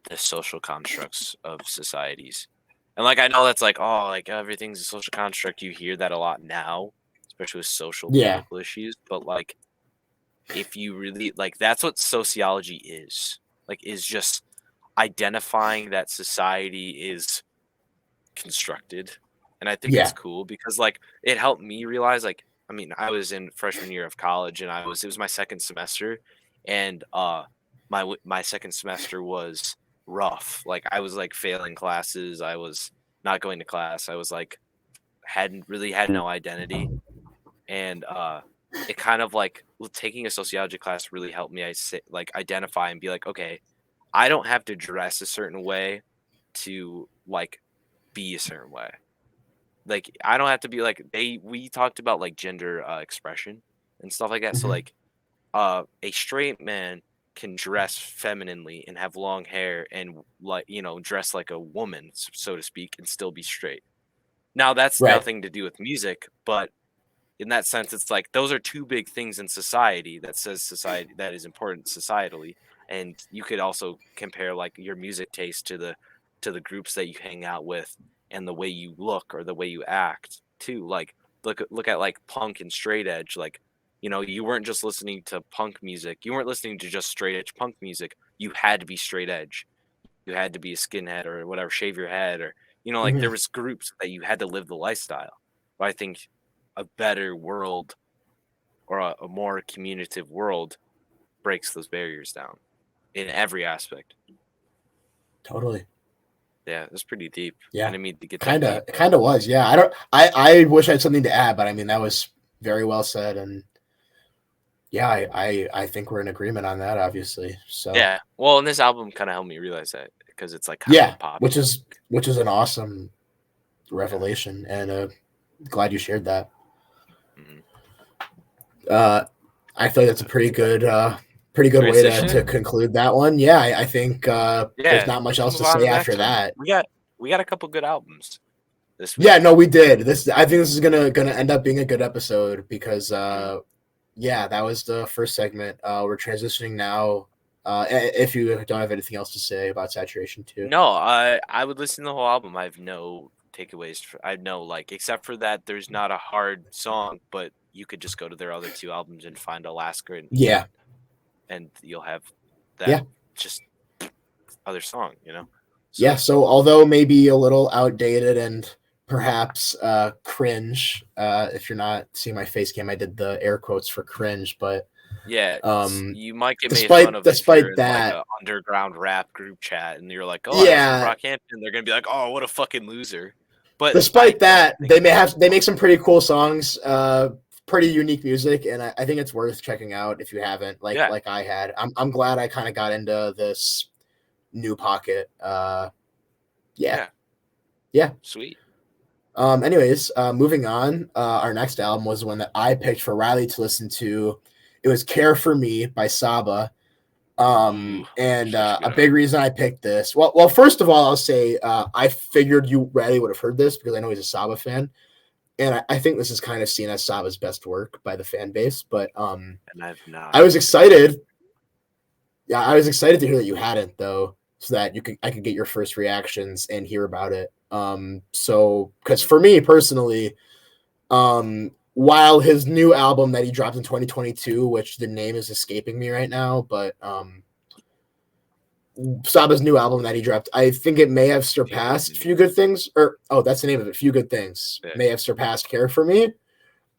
the social constructs of societies. And like, I know that's like, oh, like everything's a social construct. You hear that a lot now, especially with social political issues. But like, if you really like, that's what sociology is. Like, is just identifying that society is constructed. And I think it's cool because like it helped me realize, like, I mean, I was in freshman year of college and it was my second semester, and my second semester was rough. Like I was like failing classes. I was not going to class. I was like had no identity. And it kind of like taking a sociology class really helped me like identify and be like, okay, I don't have to dress a certain way to like be a certain way. Like I don't have to be like we talked about like gender expression and stuff like that. So like a straight man can dress femininely and have long hair and like, dress like a woman, so to speak, and still be straight. Now that's nothing to do with music, but in that sense, it's like those are two big things in society that says society that is important societally. And you could also compare like your music taste to the groups that you hang out with and the way you look or the way you act too. Like look at like punk and straight edge. Like, you weren't just listening to punk music. You weren't listening to just straight edge punk music. You had to be straight edge. You had to be a skinhead or whatever, shave your head, or, like there was groups that you had to live the lifestyle. But I think a better world or a more communicative world breaks those barriers down in every aspect. Totally. Yeah, it was pretty deep. Yeah, I didn't mean to get kind of was. Yeah, I wish I had something to add, but I mean that was very well said, and yeah, I think we're in agreement on that, obviously. So yeah, well, and this album kind of helped me realize that because it's like popular. which is an awesome revelation, and glad you shared that. I feel that's a pretty good way to conclude that one. Yeah, I think there's not much else to say after that. We got a couple good albums. this week? Yeah, no, we did. I think this is gonna end up being a good episode because yeah, that was the first segment. We're transitioning now. If you don't have anything else to say about Saturation 2. No, I would listen to the whole album. I have no takeaways. I know, like, except for that, there's not a hard song, but you could just go to their other 2 albums and find Alaska and Yeah, and you'll have that yeah, just other song, So, yeah. So although maybe a little outdated and perhaps cringe, if you're not seeing my face cam, I did the air quotes for cringe, but yeah, you might get made fun despite of if you're in like that, a underground rap group chat and you're like, "Oh, I listen to yeah, Brockhampton." They're gonna be like, "Oh, what a fucking loser." But despite that, they make some pretty cool songs, pretty unique music, and I think it's worth checking out if you haven't. Like I had, I'm glad I kind of got into this new pocket. Yeah, sweet. Anyways, moving on. Our next album was one that I picked for Riley to listen to. It was "Care for Me" by Saba. And a big reason I picked this. Well, first of all, I'll say I figured you Riley would have heard this because I know he's a Saba fan, and I think this is kind of seen as Saba's best work by the fan base. But and I've not. I was excited. Yeah, I was excited to hear that you hadn't though, so that I could get your first reactions and hear about it. So because for me personally, while his new album that he dropped in 2022, which the name is escaping me right now, but Saba's new album that he dropped, I think it may have surpassed Few Good Things, that's the name of it. Few Good Things may have surpassed Care for Me.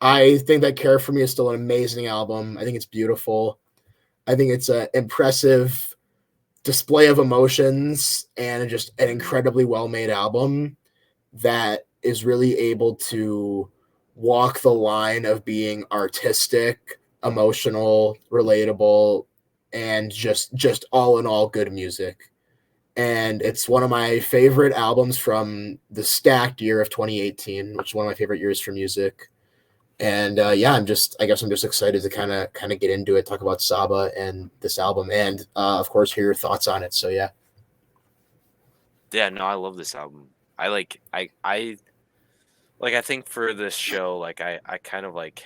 I think that Care for Me is still an amazing album. I think it's beautiful. I think it's an impressive display of emotions and just an incredibly well-made album that is really able to walk the line of being artistic, emotional, relatable, and just all in all good music. And it's one of my favorite albums from the stacked year of 2018, which is one of my favorite years for music. And yeah, I guess I'm just excited to kind of get into it, talk about Saba and this album, and of course hear your thoughts on it. So yeah. Yeah, no, I love this album. I think for this show, like I kind of like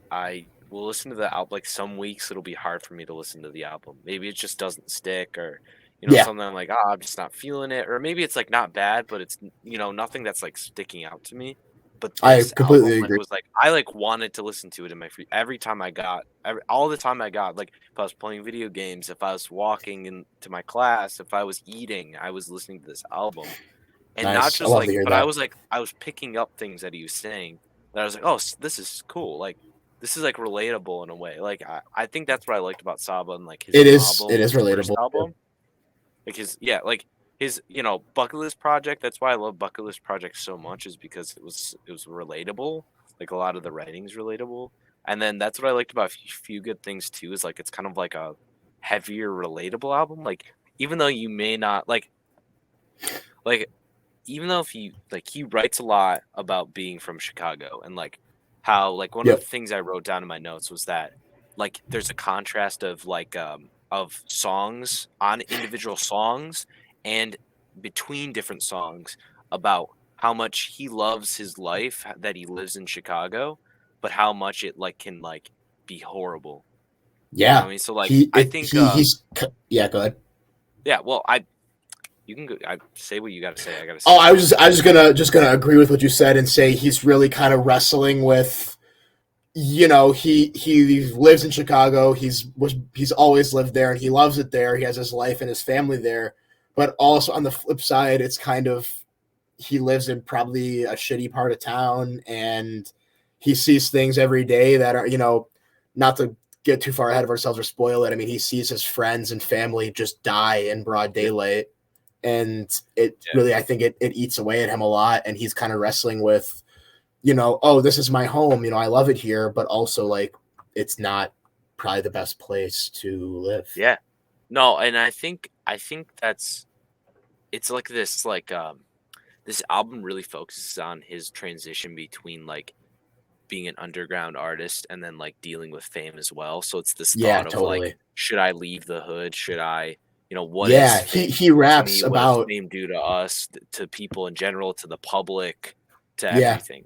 I will listen to the album. Like some weeks it'll be hard for me to listen to the album. Maybe it just doesn't stick, or Yeah. something like I'm just not feeling it, or maybe it's like not bad, but it's nothing that's like sticking out to me. But this I completely album agree. was like I like wanted to listen to it in my free every time I got all the time I got, like if I was playing video games, if I was walking into my class, if I was eating, I was listening to this album. And not Nice. just I love to hear but that. I was picking up things that he was saying that I was like, oh, this is cool. Like this is like relatable in a way. Like I think that's what I liked about Saba and like his It new is album, his first relatable. album. Like his Bucket List Project. That's why I love Bucket List Project so much, is because it was relatable. Like a lot of the writing's relatable. And then that's what I liked about Few Good Things too, is like it's kind of like a heavier relatable album. Like even though you may not like even though if he writes a lot about being from Chicago and like how like one of the things I wrote down in my notes was that like there's a contrast of songs on individual songs and between different songs about how much he loves his life that he lives in Chicago, but how much it like can like be horrible. Yeah. You know what I mean? So like I think he's yeah, go ahead. Yeah, well, you can go. I say what you got to say. I got to say. Oh, I was just gonna agree with what you said and say he's really kind of wrestling with, he lives in Chicago. He's always lived there and he loves it there. He has his life and his family there, but also on the flip side, it's kind of he lives in probably a shitty part of town and he sees things every day that are not to get too far ahead of ourselves or spoil it. I mean, he sees his friends and family just die in broad daylight. And it really, I think it eats away at him a lot. And he's kind of wrestling with, oh, this is my home. I love it here, but also like, it's not probably the best place to live. Yeah, no. And I think it's like this album really focuses on his transition between like being an underground artist and then like dealing with fame as well. So it's this thought of totally. like, should I leave the hood? Should I what is fame? he raps to me, what does about fame do to us, to people in general, to the public, to yeah. everything,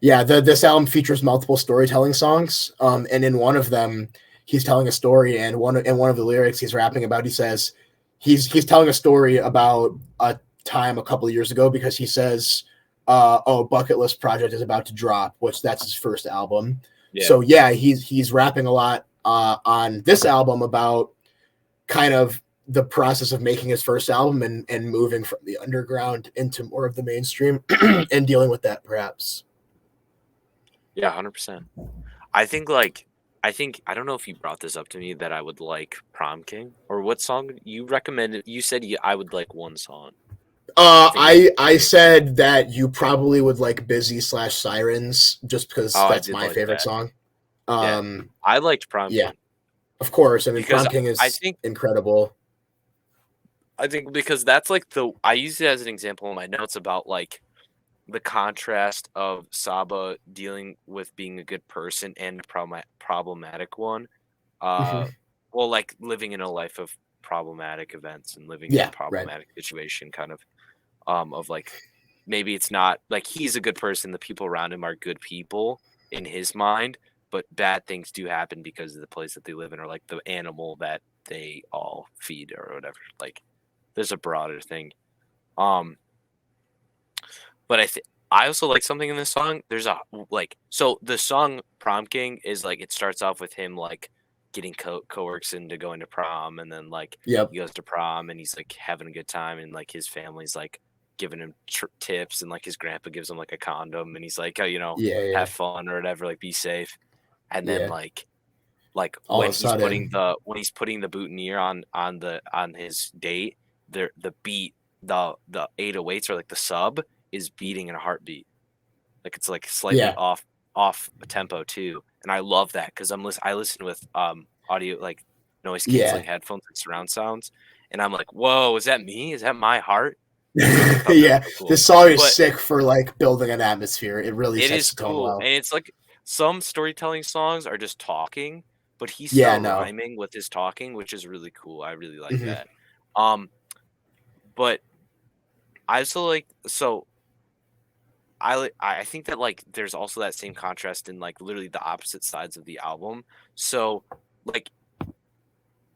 Yeah, this album features multiple storytelling songs, and in one of them, he's telling a story, and one of the lyrics he's rapping about, he says he's telling a story about a time a couple of years ago because he says, "Oh, Bucket List Project is about to drop," which that's his first album. Yeah. So yeah, he's rapping a lot on this album about kind of the process of making his first album and moving from the underground into more of the mainstream and dealing with that perhaps. Yeah, 100%. I think I don't know if you brought this up to me that I would like Prom King, or what song you recommended. You said I would like one song. I said that you probably would like Busy/Sirens just because that's my favorite song. Yeah, I liked Prom King. Of course. I mean, Prom King is incredible. I think because that's like I use it as an example in my notes about like the contrast of Saba dealing with being a good person and a problematic one. Well, like living in a life of problematic events and living in a problematic situation, kind of like maybe it's not like he's a good person, the people around him are good people in his mind, but bad things do happen because of the place that they live in, or like the animal that they all feed or whatever. Like there's a broader thing. But I also like something in this song. There's so the song Prom King is like, it starts off with him like getting coerced into going to prom, and then like he goes to prom and he's like having a good time, and like his family's like giving him tips, and like his grandpa gives him like a condom, and he's like, oh, have fun or whatever, like be safe. And then like when he's putting the boutonniere on his date, the beat, the 808s, or like the sub is beating in a heartbeat, like it's like slightly off tempo too, and I love that because I listen with audio, like noise canceling headphones, like surround sounds, and I'm like, whoa, is that me? Is that my heart? Yeah, cool. This song is sick for like building an atmosphere. It really is cool, well. and it's like some storytelling songs are just talking, but he's still rhyming with his talking, which is really cool. I really like that. But I also like I think that like there's also that same contrast in like literally the opposite sides of the album. So like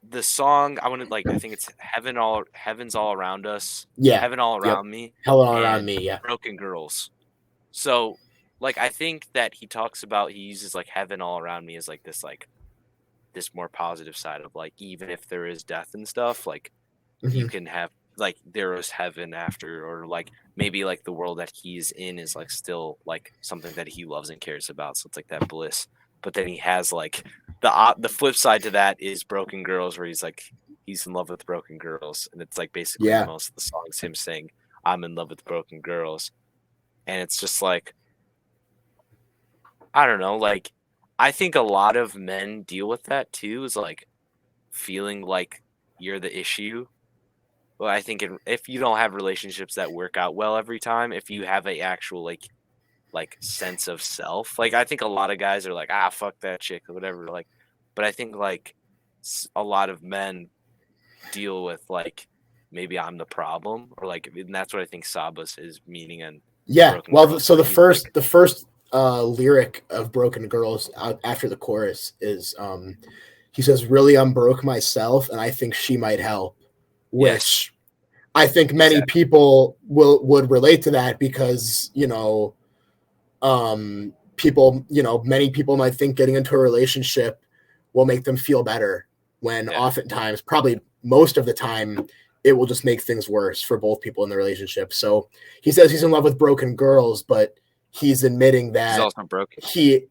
the song I think it's Heaven's All Around Us. Yeah. Heaven All Around Me. Hell All Around Me, yeah. Broken Girls. So like I think that he uses like heaven all around me as like this more positive side of like, even if there is death and stuff, like you can have like there is heaven after, or like maybe like the world that he's in is like still like something that he loves and cares about, so it's like that bliss. But then he has like the flip side to that is Broken Girls, where he's in love with broken girls, and it's like basically most of the songs him saying I'm in love with broken girls. And it's just like, I don't know, like I think a lot of men deal with that too, is like feeling like you're the issue. Well, I think if you don't have relationships that work out well every time, if you have a actual like sense of self, like I think a lot of guys are like, fuck that chick or whatever, like, but I think like a lot of men deal with like, maybe I'm the problem, or like, and that's what I think Saba's is meaning. And well, so the first lyric of Broken Girls after the chorus is he says, really, I'm broke myself and I think she might help, which I think many people would relate to that because many people might think getting into a relationship will make them feel better, when oftentimes, probably most of the time, it will just make things worse for both people in the relationship. So he says he's in love with broken girls, but he's admitting that he's also broken. He's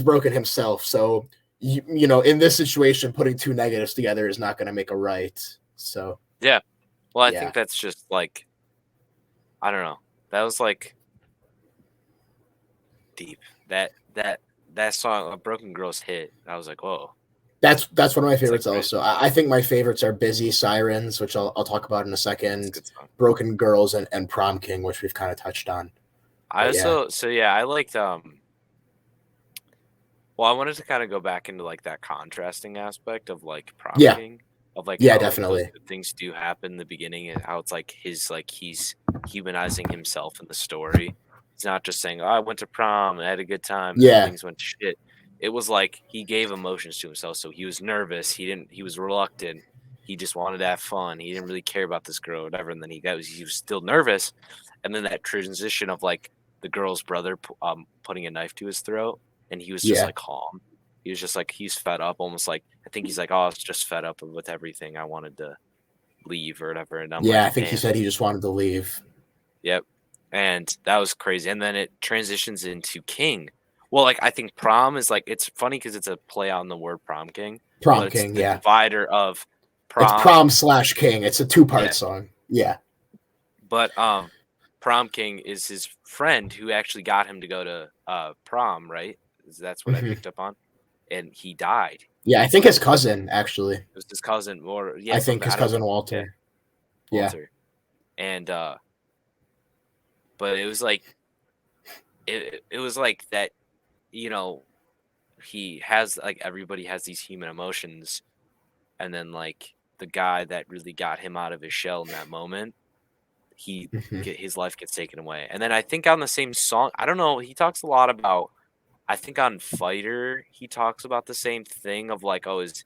broken himself. So, in this situation, putting two negatives together is not going to make a right. So, yeah. Well, I think that's just like, I don't know. That was like deep. That song, a Broken Girls hit. I was like, whoa. That's one of my favorites also. I think my favorites are Busy, Sirens, which I'll talk about in a second, Broken Girls, and Prom King, which we've kind of touched on. I liked well, I wanted to kind of go back into like that contrasting aspect of like Prom King. of like Yeah, how like those definitely. good things do happen in the beginning, and how it's like he's humanizing himself in the story. He's not just saying, "Oh, I went to prom and I had a good time," and then Yeah. things went to shit. It was like he gave emotions to himself. So he was nervous. He was reluctant. He just wanted to have fun. He didn't really care about this girl or whatever. And then he was still nervous. And then that transition of like the girl's brother putting a knife to his throat, and he was just like calm. He was just like he's fed up, almost like I think he's like, "Oh, I was just fed up with everything. I wanted to leave or whatever." And I'm like, I think he "Damn." said he just wanted to leave. Yep. And that was crazy. And then it transitions into King. Well, like I think prom is like it's funny because it's a play on the word prom king. Prom But it's King, the yeah. divider of It's prom. prom/king. It's a 2-part Yeah. song. Yeah. But prom king is his friend who actually got him to go to prom, right? That's what I Mm-hmm. picked up on. And he died. Yeah, I think his cousin, actually. It was his cousin, or I some think his I don't cousin know. Walter. Yeah, Yeah. Walter. And but it was like it was like that, you know, he has like everybody has these human emotions, and then like the guy that really got him out of his shell in that moment, his life gets taken away. And then I think on the same song, I don't know, he talks a lot about, I think on Fighter he talks about the same thing of like, oh, his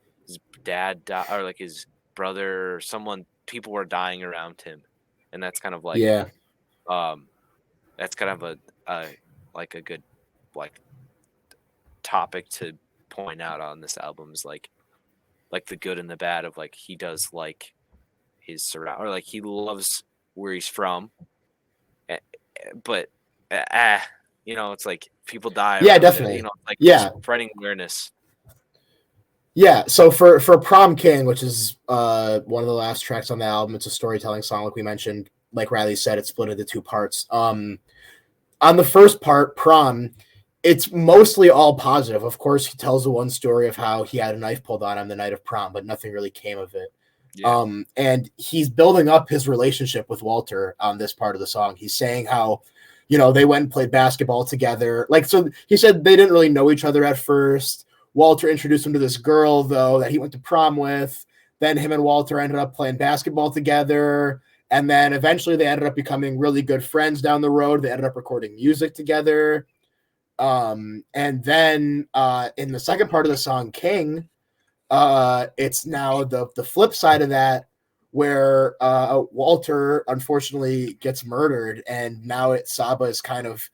dad or like his brother or someone, people were dying around him, and that's kind of like Yeah. that's kind of a like a good like topic to point out on this album is like the good and the bad of like he does like his surround, or like he loves where he's from, but you know, it's like people die Yeah, around it, you definitely. know, like just Yeah. spreading awareness. Yeah, so for Prom King, which is one of the last tracks on the album, it's a storytelling song, like we mentioned. Like Riley said, it's split into 2 parts. On the first part, Prom, it's mostly all positive. Of course, he tells the one story of how he had a knife pulled on him the night of prom, but nothing really came of it. Yeah. And he's building up his relationship with Walter on this part of the song. He's saying how, you know, they went and played basketball together. Like, so he said they didn't really know each other at first. Walter introduced him to this girl, though, that he went to prom with. Then him and Walter ended up playing basketball together. And then eventually they ended up becoming really good friends down the road. They ended up recording music together. And then in the second part of the song, King, it's now the flip side of that, where Walter unfortunately gets murdered, and now Saba is kind of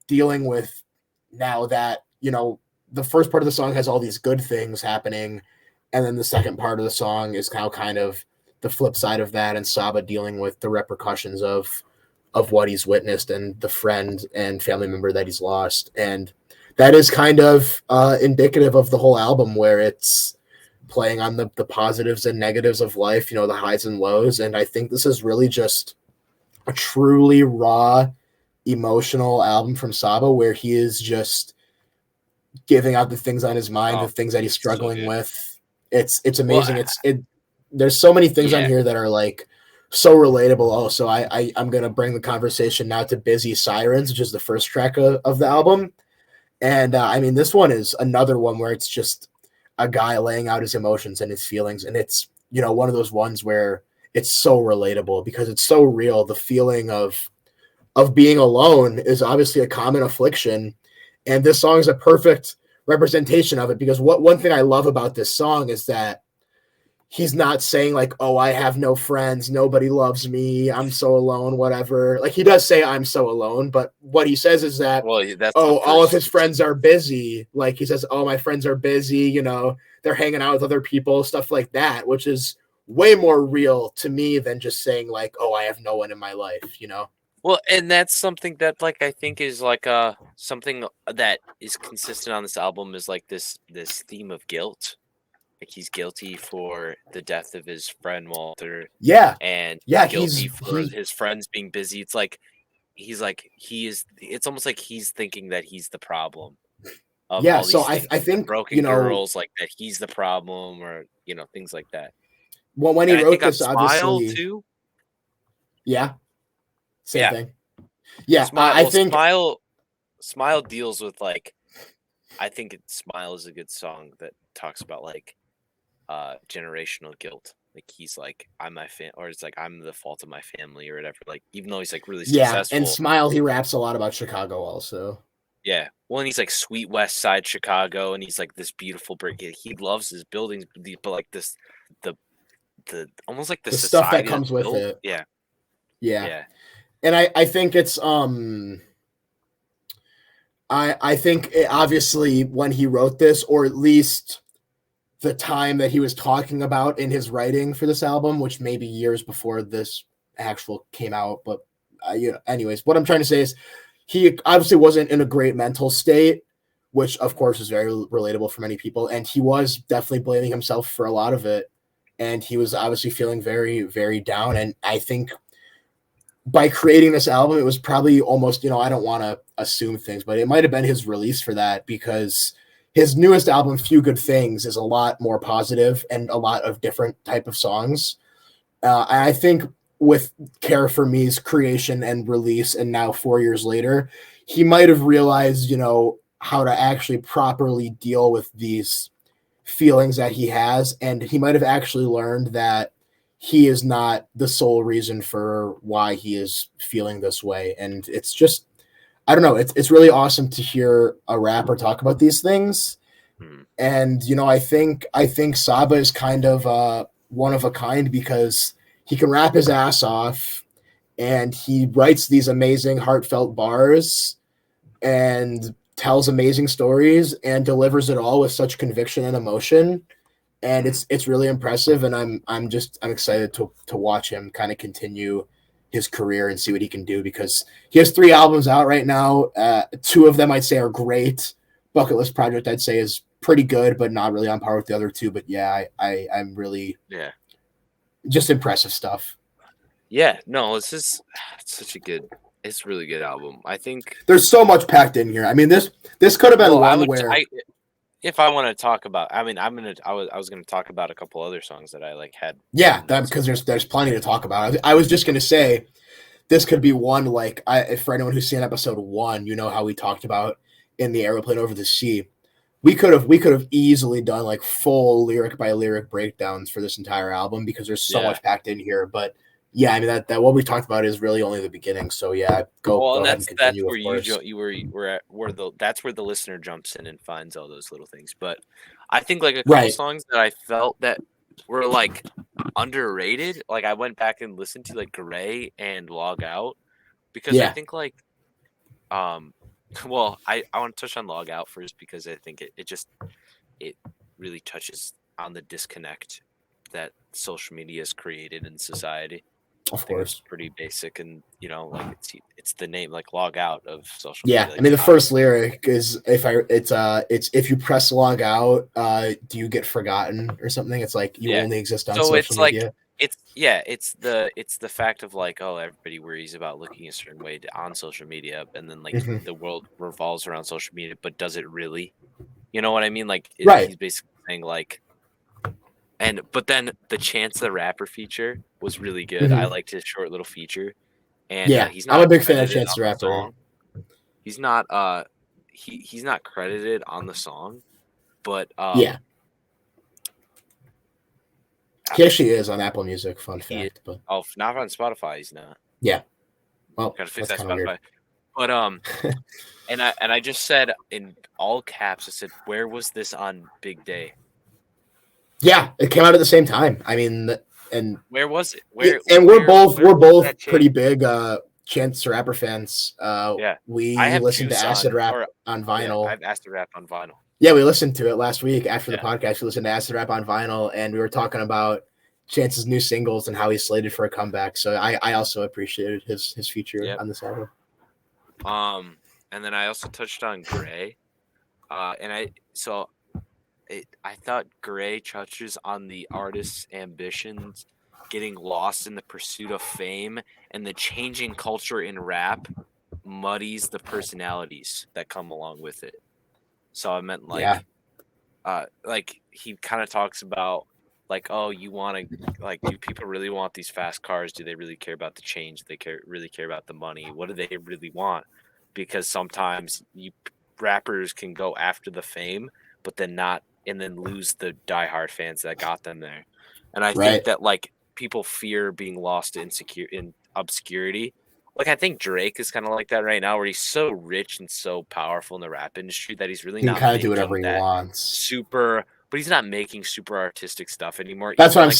dealing with now that, you know, the first part of the song has all these good things happening, and then the second part of the song is now kind of the flip side of that, and Saba dealing with the repercussions of what he's witnessed and the friend and family member that he's lost. And that is kind of indicative of the whole album, where it's playing on the positives and negatives of life, you know, the highs and lows. And I think this is really just a truly raw, emotional album from Saba, where he is just giving out the things on his mind, the things that he's struggling with. It's amazing. Well, there's so many things on yeah. here that are like so relatable. Also, I'm gonna bring the conversation now to Busy Sirens, which is the first track of the album. And I mean, this one is another one where it's just a guy laying out his emotions and his feelings, and it's, you know, one of those ones where it's so relatable because it's so real. The feeling of being alone is obviously a common affliction, and this song is a perfect representation of it, because one thing I love about this song is that he's not saying like, oh, I have no friends, nobody loves me, I'm so alone, whatever. Like, he does say I'm so alone, but what he says is that, That's oh, all of his friends are busy. Like, he says, oh, my friends are busy, you know, they're hanging out with other people, stuff like that, which is way more real to me than just saying like, oh, I have no one in my life, you know? Well, and that's something that like I think is like something that is consistent on this album, is like this theme of guilt. Like he's guilty for the death of his friend Walter. Yeah. And Yeah, guilty for his friends being busy. It's like it's almost like he's thinking that he's the problem of yeah, all so these things. I Like the think, you broken know, girls, like that he's the problem, or you know, things like that. well, when he And I wrote think on this, Smile obviously, too. yeah, same Yeah. thing. Yeah, I think Smile deals with like, I think Smile is a good song that talks about like generational guilt. like he's like I'm my fan, or it's like I'm the fault of my family or whatever. Like even though he's like really Yeah, successful. and Smile, he raps a lot about Chicago also. Yeah, well, and he's like Sweet West Side Chicago, and he's like this beautiful brick. He loves his buildings, but like this, the almost like the stuff that society comes with it. Yeah. And I think it's I think obviously when he wrote this, or at least the time that he was talking about in his writing for this album, which may be years before this actual came out, but anyways, what I'm trying to say is he obviously wasn't in a great mental state, which of course is very relatable for many people, and he was definitely blaming himself for a lot of it, and he was obviously feeling very, very down. And I think by creating this album, it was probably almost, I don't want to assume things, but it might have been his release for that, because his newest album, Few Good Things, is a lot more positive and a lot of different type of songs. I think with Care for Me's creation and release, and now 4 years later, he might have realized, how to actually properly deal with these feelings that he has. And he might have actually learned that he is not the sole reason for why he is feeling this way. And it's just, I don't know, it's really awesome to hear a rapper talk about these things. And, I think Saba is kind of one of a kind, because he can rap his ass off and he writes these amazing heartfelt bars and tells amazing stories and delivers it all with such conviction and emotion. And it's really impressive, and I'm excited to watch him kind of continue his career and see what he can do, because he has 3 albums out right now. 2 of them I'd say are great. Bucket List Project I'd say is pretty good, but not really on par with the other 2. But yeah, I'm really just impressive stuff. Yeah, no, it's really good album. I think there's so much packed in here. I mean, this could have been one where. If I want to talk about, I mean, I was gonna talk about a couple other songs that I like had. Yeah, because there's plenty to talk about. I was just gonna say, this could be one, like, for anyone who's seen episode 1, how we talked about in the airplane over the sea. We could have easily done like full lyric by lyric breakdowns for this entire album, because there's so much packed in here. But yeah, I mean that what we talked about is really only the beginning. So yeah, go ahead and continue. That's where that's where the listener jumps in and finds all those little things. But I think like a couple songs that I felt that were like underrated. Like I went back and listened to like Gray and Log Out, because I think like well, I want to touch on Log Out first, because I think it really touches on the disconnect that social media has created in society. Of course, it's pretty basic, and like it's the name, like log out of social media. Like, I mean the first lyric is it's if you press log out, do you get forgotten or something? It's like you only exist on social media. It's the fact of like, oh, everybody worries about looking a certain way on social media, and then like the world revolves around social media, but does it really? You know what I mean? Like he's basically saying like. But then the Chance the Rapper feature was really good. I liked his short little feature, and he's not. I'm a big fan of Chance the Rapper. He's not. He's not credited on the song, but he actually is on Apple Music. Fun fact, but not on Spotify. He's not. Yeah, well, gotta fix that Spotify. But and I just said in all caps, I said, "Where was this on Big Day?" Yeah, it came out at the same time. I mean, and where was it? We're both pretty big Chance the Rapper fans. We listened to Acid Rap on vinyl. I have Acid Rap on vinyl. Yeah, we listened to it last week after the podcast. We listened to Acid Rap on vinyl, and we were talking about Chance's new singles and how he's slated for a comeback. So I also appreciated his feature on this album. And then I also touched on Gray, I thought Gray touches on the artist's ambitions, getting lost in the pursuit of fame, and the changing culture in rap muddies the personalities that come along with it. So I meant like he kind of talks about like, oh, you want to like, do people really want these fast cars? Do they really care about the change? Do they really care about the money? What do they really want? Because sometimes rappers can go after the fame, but then not. And then lose the diehard fans that got them there. And I think that like people fear being lost in obscurity. Like I think Drake is kind of like that right now, where he's so rich and so powerful in the rap industry that he's really he can not kind of do making whatever he that wants. super, but he's not making super artistic stuff anymore. That's Even, what I'm like,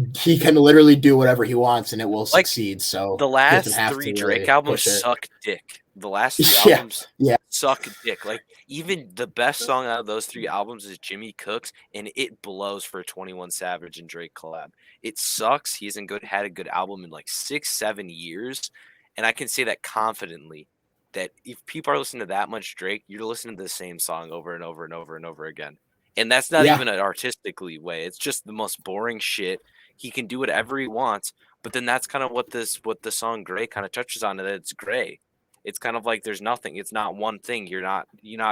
saying. He can literally do whatever he wants and it will succeed. So the last 3 Drake albums suck dick. The last 3 albums suck dick. Like even the best song out of those 3 albums is Jimmy Cooks, and it blows for a 21 Savage and Drake collab. It sucks. He hasn't had a good album in like 6-7 years, and I can say that confidently. That if people are listening to that much Drake, you're listening to the same song over and over and over and over again. And that's not even an artistically way. It's just the most boring shit. He can do whatever he wants, but then that's kind of what the song Gray kind of touches on. That it's gray. It's kind of like there's nothing. It's not one thing. You're not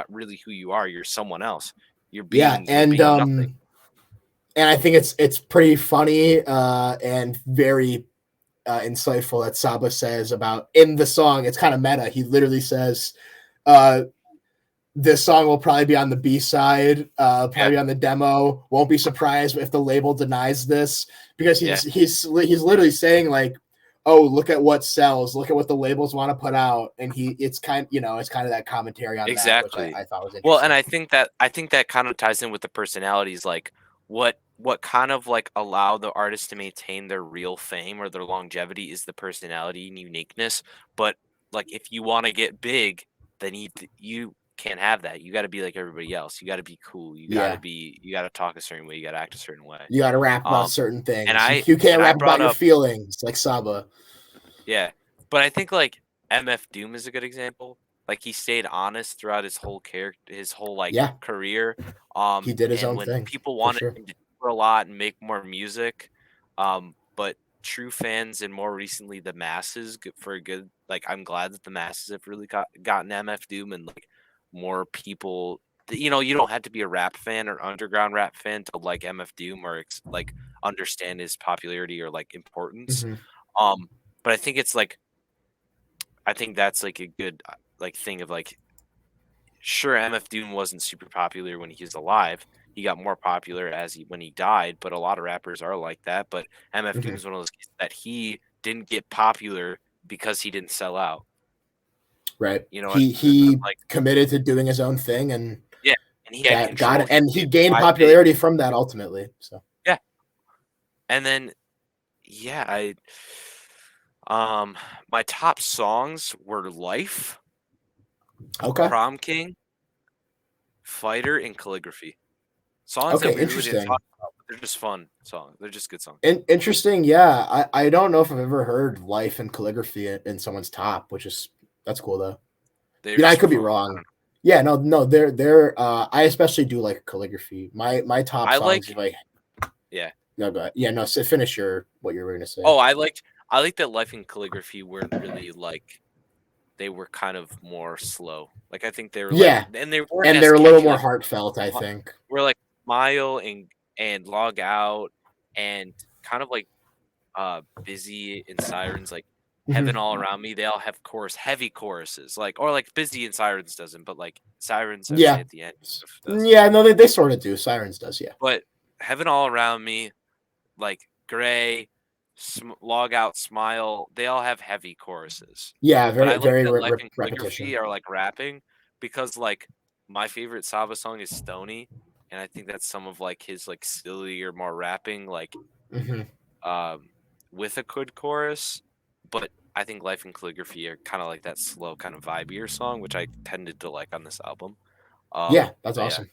really who you are. You're someone else. You're being nothing. And I think it's pretty funny and very insightful that Saba says about in the song. It's kind of meta. He literally says, this song will probably be on the B-side, probably on the demo. Won't be surprised if the label denies this, because he's literally saying like, oh, look at what sells, look at what the labels want to put out, and it's kind of that commentary on that, which I thought was interesting. Well, and I think that kind of ties in with the personalities, like what kind of like allow the artist to maintain their real fame or their longevity is the personality and uniqueness. But like if you want to get big, then you can't have that. You got to be like everybody else. You got to be cool. You got to talk a certain way. You got to act a certain way. You got to rap about certain things. And you can't rap about your feelings like Saba. Yeah. But I think like MF Doom is a good example. Like he stayed honest throughout his whole career. He did his own thing. People wanted him to do a lot and make more music. But true fans and more recently the masses I'm glad that the masses have really gotten MF Doom, and like more people, you don't have to be a rap fan or underground rap fan to like MF Doom or like understand his popularity or like importance. Mm-hmm. But I think it's like, I think that's like a good like thing of like, sure, MF Doom wasn't super popular when he was alive. He got more popular when he died, but a lot of rappers are like that. But MF Doom is one of those cases that he didn't get popular because he didn't sell out. Right. He like committed to doing his own thing, and and he had control. And he gained popularity from that ultimately. So and then my top songs were Life, Prom King, Fighter, and Calligraphy. Songs that we really didn't talk about, but they're just fun songs. They're just good songs. Interesting, yeah. I don't know if I've ever heard Life and Calligraphy in someone's top, that's cool though. I could be wrong. Yeah, no, they're I especially do like Calligraphy. My top songs No, go ahead. Yeah, no, so finish what you were gonna say. Oh, I liked that Life and Calligraphy weren't really like, they were kind of more slow. Like I think they were and they're a little more heartfelt, I think. We're like Smile and Log Out and kind of like Busy and Sirens, like Heaven All Around Me, they all have heavy choruses, like, or like Busy and Sirens doesn't, but like Sirens at the end. Yeah, no, they sort of do. Sirens does, yeah. But Heaven All Around Me, like Gray, Log Out, Smile, they all have heavy choruses. Yeah, very Life and Calligraphy are like rapping, because like my favorite Saba song is Stony, and I think that's some of like his like silly or more rapping, like with a good chorus. But I think Life and Calligraphy are kind of like that slow, kind of vibier song, which I tended to like on this album. That's awesome.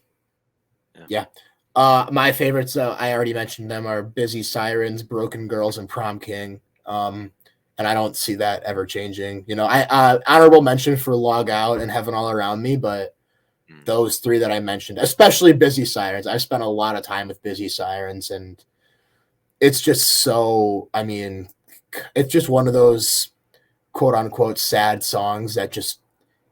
Yeah. My favorites, I already mentioned them, are Busy, Sirens, Broken Girls, and Prom King. And I don't see that ever changing. I honorable mention for Log Out and Heaven All Around Me, but those 3 that I mentioned, especially Busy Sirens, I've spent a lot of time with Busy Sirens, and it's just so, it's just one of those quote unquote sad songs that just,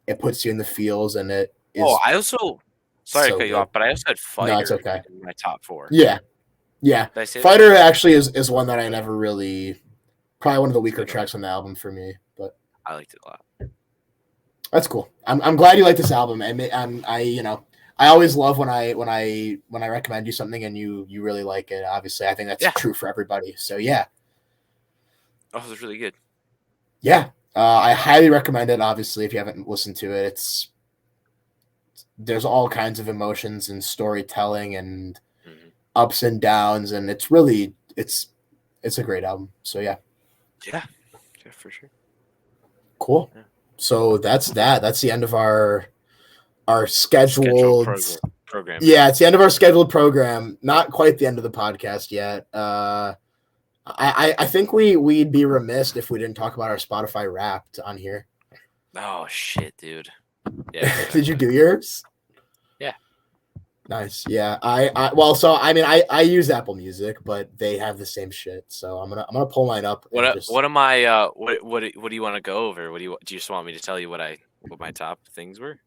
it puts you in the feels, and it is. Oh, I also, sorry to cut you off, but I also had Fighter. No, it's okay. In my top 4. Yeah. Fighter actually is one that I never really, probably one of the weaker tracks on the album for me, but I liked it a lot. That's cool. I'm glad you like this album. I always love when I recommend you something and you really like it. Obviously, I think that's true for everybody. So yeah. Oh, it was really good. Yeah, I highly recommend it. Obviously, if you haven't listened to it, there's all kinds of emotions and storytelling and ups and downs, and it's really it's a great album. So yeah. Yeah, for sure. Cool. Yeah. So that's that. That's the end of our scheduled program. Yeah, it's the end of our scheduled program. Not quite the end of the podcast yet. I think we'd be remiss if we didn't talk about our Spotify Wrapped on here. Oh shit, dude. Yeah. Did you do yours? Yeah. Nice. Yeah. I use Apple Music, but they have the same shit. So I'm gonna pull mine up. What am I? What do you want to go over? Do you just want me to tell you what my top things were?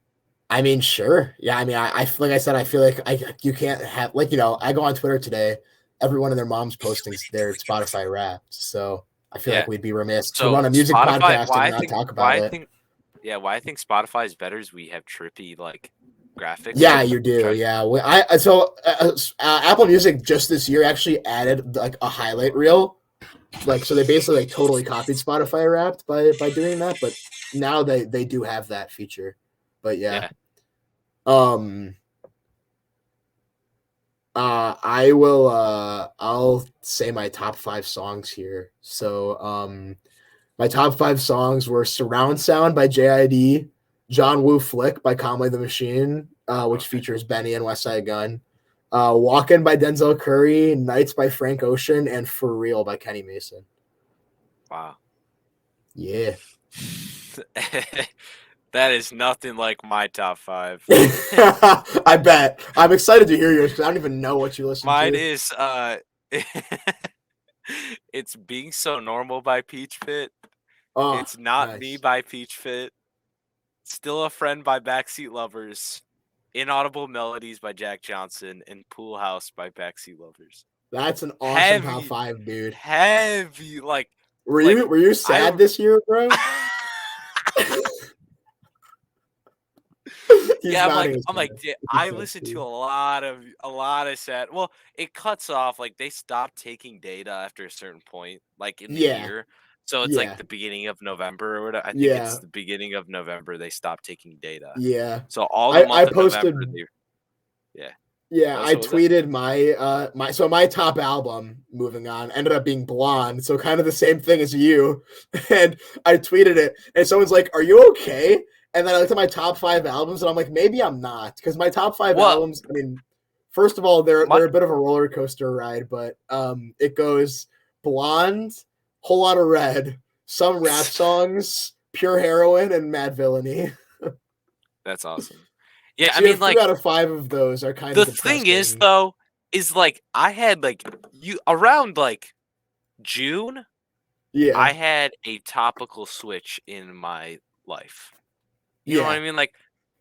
I mean, sure. Yeah. I mean, I like I said, I feel like you can't have I go on Twitter today. Everyone and their mom's posting their Spotify Wrapped. So I feel like we'd be remiss to run a music podcast and not talk about it. Why I think Spotify is better is we have trippy graphics. Yeah, you do. Yeah. Apple Music just this year actually added a highlight reel. So they basically totally copied Spotify Wrapped by doing that, but now they do have that feature. But yeah. I will I'll say my top 5 songs here. So my top 5 songs were Surround Sound by JID, John Woo Flick by Conway the Machine, which features Benny and Westside Gunn, Walkin' by Denzel Curry, Nights by Frank Ocean, and For Real by Kenny Mason. Wow. Yeah. That is nothing like my top 5. I bet. I'm excited to hear yours because I don't even know what you listen to. Mine is it's Being So Normal by Peach Pit. It's Not Me by Peach Pit. Still a Friend by Backseat Lovers. Inaudible Melodies by Jack Johnson, and Pool House by Backseat Lovers. That's an awesome top 5, dude. Heavy, Were you sad this year, bro? Yeah, I'm like, I listen to a lot of sad. Well, it cuts off. They stopped taking data after a certain point, in the year. So it's the beginning of November or whatever. I think it's the beginning of November they stopped taking data. Yeah. So all the month of November. Yeah, I tweeted my top album, moving on, ended up being Blonde, so kind of the same thing as you. And I tweeted it, and someone's like, "Are you okay?" And then I looked at my top 5 albums, and I'm like, maybe I'm not, because my top 5 albums, I mean, first of all, they're a bit of a roller coaster ride, but it goes Blonde, Whole Lot of Red, some rap songs, Pure Heroin, and Mad Villainy. That's awesome. Yeah, so I mean, 2 out of 5 of those are kind of the thing is, though, is I had around June. Yeah, I had a topical switch in my life. You know what I mean?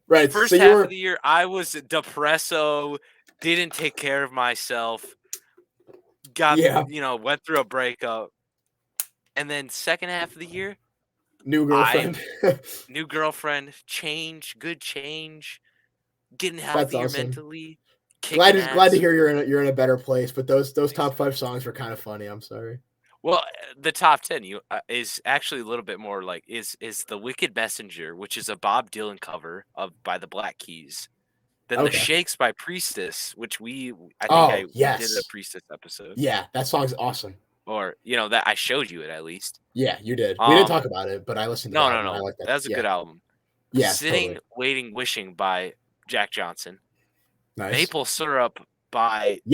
Right. First half of the year, I was depresso, didn't take care of myself, went through a breakup. And then second half of the year, new girlfriend, good change, getting healthier mentally. Glad to hear you're in a better place. But those top 5 songs were kind of funny. I'm sorry. Well, the top 10 is actually a little bit more is The Wicked Messenger, which is a Bob Dylan cover by the Black Keys. Then The Shakes by Priestess, which we did a Priestess episode. Yeah, that song's awesome. Or that I showed you it at least. Yeah, you did. We didn't talk about it, but I listened to it. No. I like that. That's a good album. Yeah, Sitting, Waiting, Wishing by Jack Johnson. Nice. Maple Syrup by the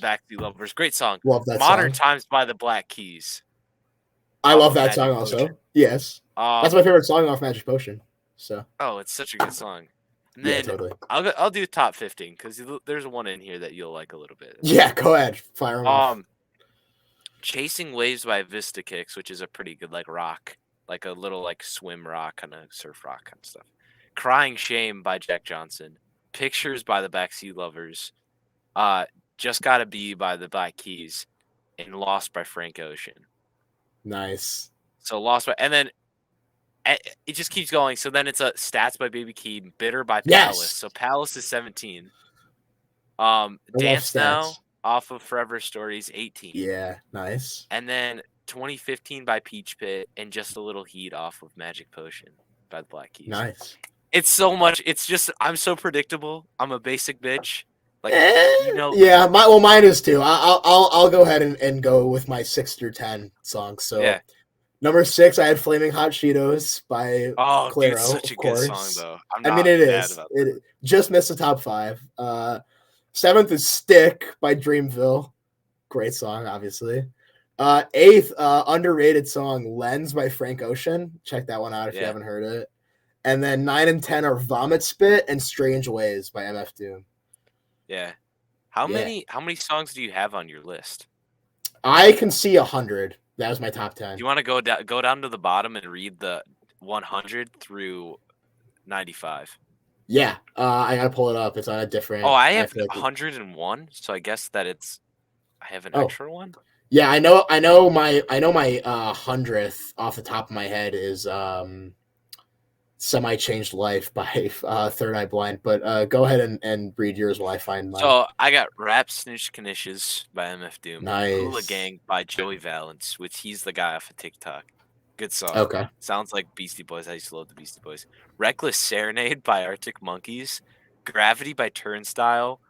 Backseat Lovers. Great song. Love that Modern song. Times by the Black Keys. I love that song also. Yes. That's my favorite song off Magic Potion. So. Oh, it's such a good song. And then totally. I'll do top 15 because there's one in here that you'll like a little bit. Yeah, go ahead. Fire them off. Chasing Waves by Vista Kicks, which is a pretty good rock, a little swim rock, kind of surf rock kind of stuff. Crying Shame by Jack Johnson. Pictures by the Backseat Lovers. Just Gotta Be by the Black Keys. And Lost by Frank Ocean. Nice. So Lost by, and then it just keeps going. So then it's a Stats by Baby Keem, Bitter by Palace. So Palace is 17. Dance Now off of Forever Stories 18. Yeah, nice. And then 2015 by Peach Pit and Just a Little Heat off of Magic Potion by the Black Keys. Nice. It's so much. It's just I'm so predictable. I'm a basic bitch. Like yeah, mine is too. I'll go ahead and go with my 6 through 10 songs. So number 6, I had Flaming Hot Cheetos by Clairo. Dude, such a good song though. It is. It just missed the top 5. 7th is Stick by Dreamville. Great song, obviously. 8th, underrated song, Lens by Frank Ocean. Check that one out if you haven't heard it. And then 9 and 10 are Vomit Spit and Strange Ways by MF Doom. Yeah. How many songs do you have on your list? I can see 100. That was my top 10. Do you want to go down to the bottom and read the 100 through 95? Yeah, I gotta pull it up. It's on a different. Oh, I have 101. So I guess that I have an extra one. Yeah, I know my 100th off the top of my head is Semi Changed Life by Third Eye Blind. But go ahead and read yours while I find mine. So I got Rap Snitch Knishes by MF Doom. Nice. Hula Gang by Joey Valence, which he's the guy off of TikTok. Good song. Okay. Sounds like Beastie Boys. I used to love the Beastie Boys. Reckless Serenade by Arctic Monkeys. Gravity by Turnstile.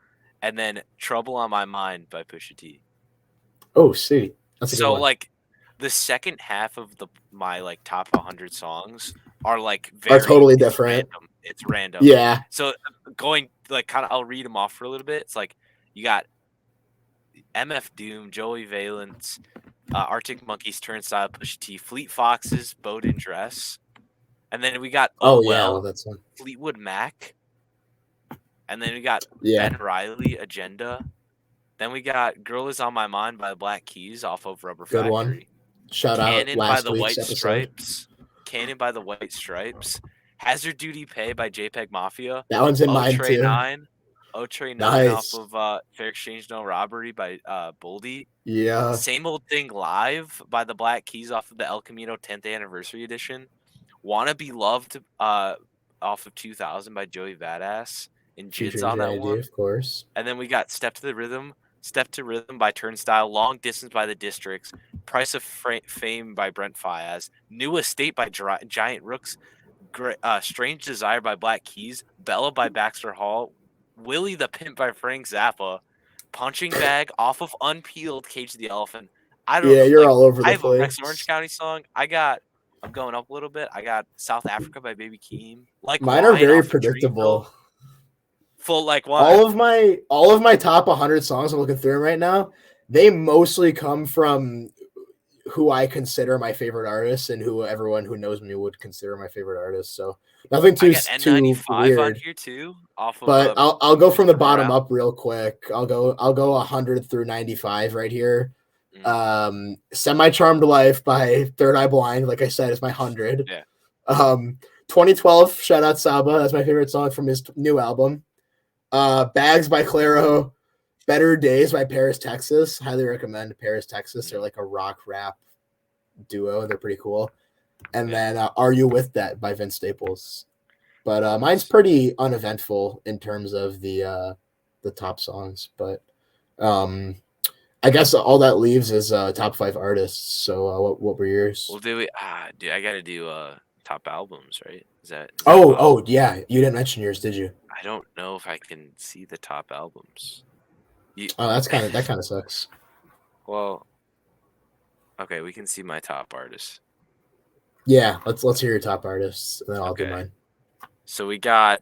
And then Trouble on My Mind by Pusha T. Oh, see. That's a good one. Like the second half of my top 100 songs are are totally different. It's random. Yeah. So going I'll read them off for a little bit. It's like you got MF Doom, Joey Valence, Arctic Monkeys, Turnstile, Pusha T, Fleet Foxes, Bowden Dress, and then we got that's one. Fleetwood Mac, and then we got Ben Riley, Agenda. Then we got Girl Is on My Mind by the Black Keys off of Rubber Factory. Good one. Shout out last week's episode. Cannon by the White Stripes. Hazard Duty Pay by JPEG Mafia. That one's in mine too. Trey 9 off of Fair Exchange No Robbery by Boldy. Yeah. Same Old Thing Live by the Black Keys off of the El Camino 10th Anniversary Edition. Wanna Be Loved off of 2000 by Joey Badass. And Jid's on that one. Of course. And then we got Step to Rhythm by Turnstile. Long Distance by the Districts. Price of Fame by Brent Faiyaz. New Estate by Giant Rooks. Strange Desire by Black Keys. Bella by Baxter Hall. Willie the Pimp by Frank Zappa. Punching Bag off of Unpeeled, Cage the Elephant. I don't know. You're all over the place. I have a Rex Orange County song. I'm going up a little bit. I got South Africa by Baby Keem. Mine are very predictable. Full one. All of my top 100 songs, I'm looking through them right now, they mostly come from who I consider my favorite artists and who everyone who knows me would consider my favorite artists. So nothing too weird. On here too, but I'll go from the bottom up real quick. I'll go 100 through 95 right here. Semi Charmed Life by Third Eye Blind, like I said, is my 100. Yeah. 2012, shout out Saba. That's my favorite song from his new album. Bags by Clairo. Better Days by Paris, Texas. Highly recommend Paris, Texas. They're like a rock rap duo. They're pretty cool. And then Are You With That by Vince Staples. But mine's pretty uneventful in terms of the top songs. But I guess all that leaves is top 5 artists. So what were yours? We'll do it. Dude, I got to do top albums, right? Is that yeah. You didn't mention yours, did you? I don't know if I can see the top albums. That kind of sucks. Well, okay, we can see my top artists. Yeah, let's hear your top artists, and then I'll do mine. So we got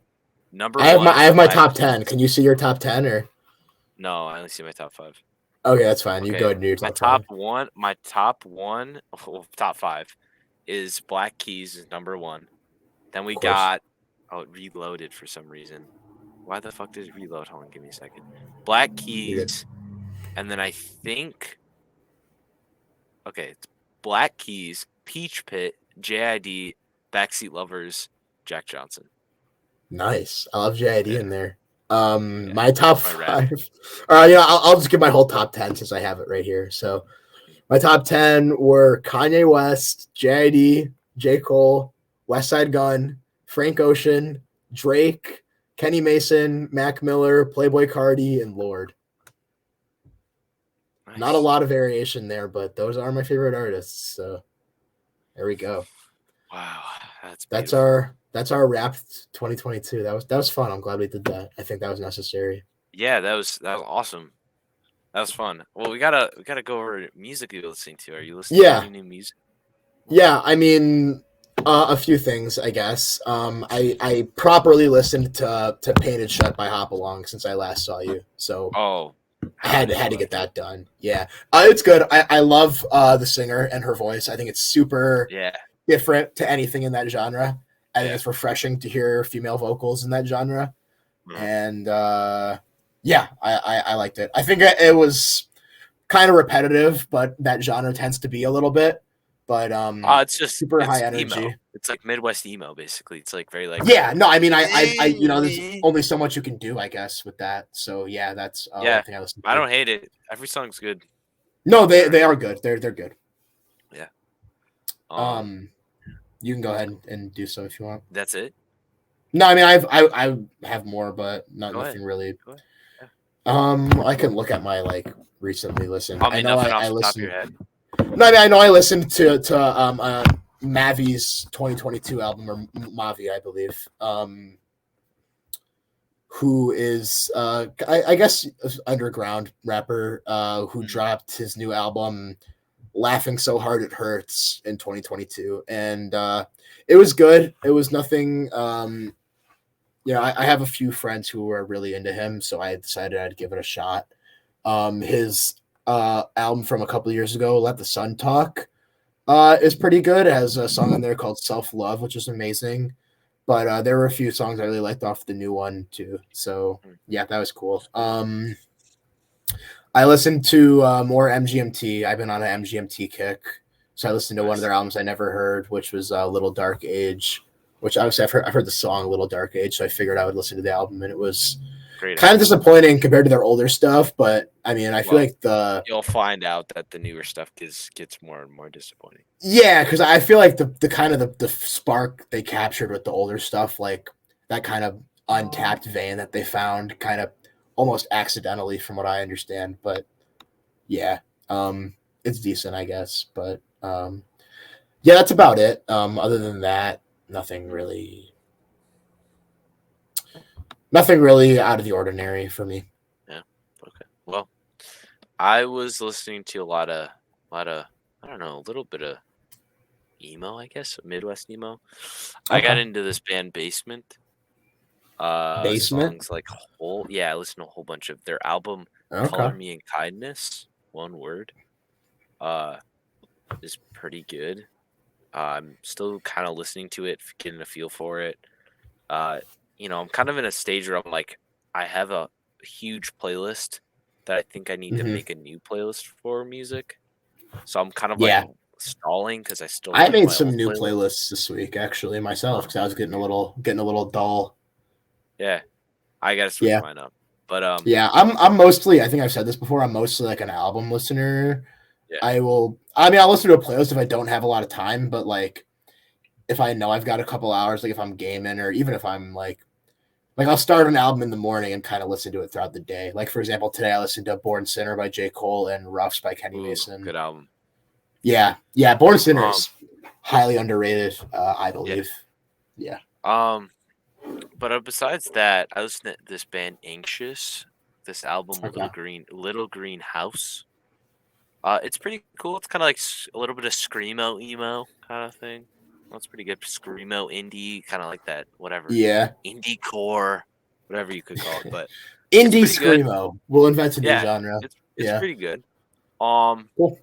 number I one. I have my top 10. Can you see your top 10 or? No, I only see my top 5. Okay, that's fine. You go ahead and do your top 5. My top 5 is Black Keys is number 1. Then we got it reloaded for some reason. Why the fuck did it reload? Hold on, give me a second. Black Keys, and then I think it's Black Keys, Peach Pit, JID, Backseat Lovers, Jack Johnson. Nice. I love JID in there. My top 5. I'll just give my whole top 10 since I have it right here. So my top 10 were Kanye West, JID, J. Cole, West Side Gun, Frank Ocean, Drake, Kenny Mason, Mac Miller, Playboi Carti, and Lorde. Nice. Not a lot of variation there, but those are my favorite artists. So there we go. Wow, that's our wrap 2022. That was fun. I'm glad we did that. I think that was necessary. Yeah, that was awesome. That was fun. Well, we gotta go over music you're listening to. Are you listening to any new music? Yeah, I mean, a few things, I guess. I properly listened to Painted Shut by Hop Along since I last saw you. So I had to get that done. Yeah, it's good. I love the singer and her voice. I think it's super different to anything in that genre. I think it's refreshing to hear female vocals in that genre. And I liked it. I think it was kind of repetitive, but that genre tends to be a little bit. But it's just super high energy. Emo. It's like Midwest emo, basically. It's like very like no. I mean, I there's only so much you can do, I guess, with that. So that's one thing I listen to. I don't hate it. Every song's good. No, they are good. They're good. Yeah. You can go ahead and do so if you want. That's it. No, I mean I have more, but nothing really. I can look at my recently listened. I know I listened. No, I mean I know I listened to Mavi's 2022 album, or Mavi, I believe. Who is I guess underground rapper who dropped his new album Laughing So Hard It Hurts in 2022, and it was good. It was nothing. I have a few friends who are really into him, so I decided I'd give it a shot. His album from a couple of years ago, Let the Sun Talk, is pretty good. It has a song on there called Self Love, which is amazing. But there were a few songs I really liked off the new one too. So that was cool. I listened to more MGMT. I've been on an MGMT kick. So I listened to one of their albums I never heard, which was Little Dark Age, which obviously I've heard the song Little Dark Age, so I figured I would listen to the album, and it was kind of disappointing compared to their older stuff. But I mean, I feel like you'll find out that the newer stuff gets more and more disappointing. Yeah, because I feel like the kind of the spark they captured with the older stuff, like that kind of untapped vein that they found, kind of almost accidentally, from what I understand. But it's decent, I guess. But that's about it. Other than that, nothing really out of the ordinary for me. Yeah. Okay. Well, I was listening to a lot of I don't know, a little bit of emo, I guess, Midwest emo. Okay. I got into this band Basement. Songs like I listened to a whole bunch of their album Color Me in Kindness, one word. Is pretty good. I'm still kind of listening to it, getting a feel for it. I'm kind of in a stage where I'm like, I have a huge playlist that I think I need to make a new playlist for music. So I'm kind of stalling because I made some new playlists this week actually myself because I was getting a little dull. Yeah, I gotta switch mine up. But I'm mostly, I think I've said this before, I'm mostly like an album listener. Yeah. I'll listen to a playlist if I don't have a lot of time, but like if I know I've got a couple hours, like if I'm gaming, or even if I'm like I'll start an album in the morning and kind of listen to it throughout the day. Like for example, today I listened to Born Sinner by J. Cole and Roughs by Kenny Mason. Good album. Yeah, Born Sinner is highly underrated, I believe. Yeah. But besides that, I listened to this band Anxious. This album, Little Green House. It's pretty cool. It's kind of like a little bit of screamo emo kind of thing. That's pretty good. Screamo indie, kind of like that. Whatever. Yeah. Indie core, whatever you could call it. But indie screamo. Good. We'll invent a new genre. It's pretty good. Cool.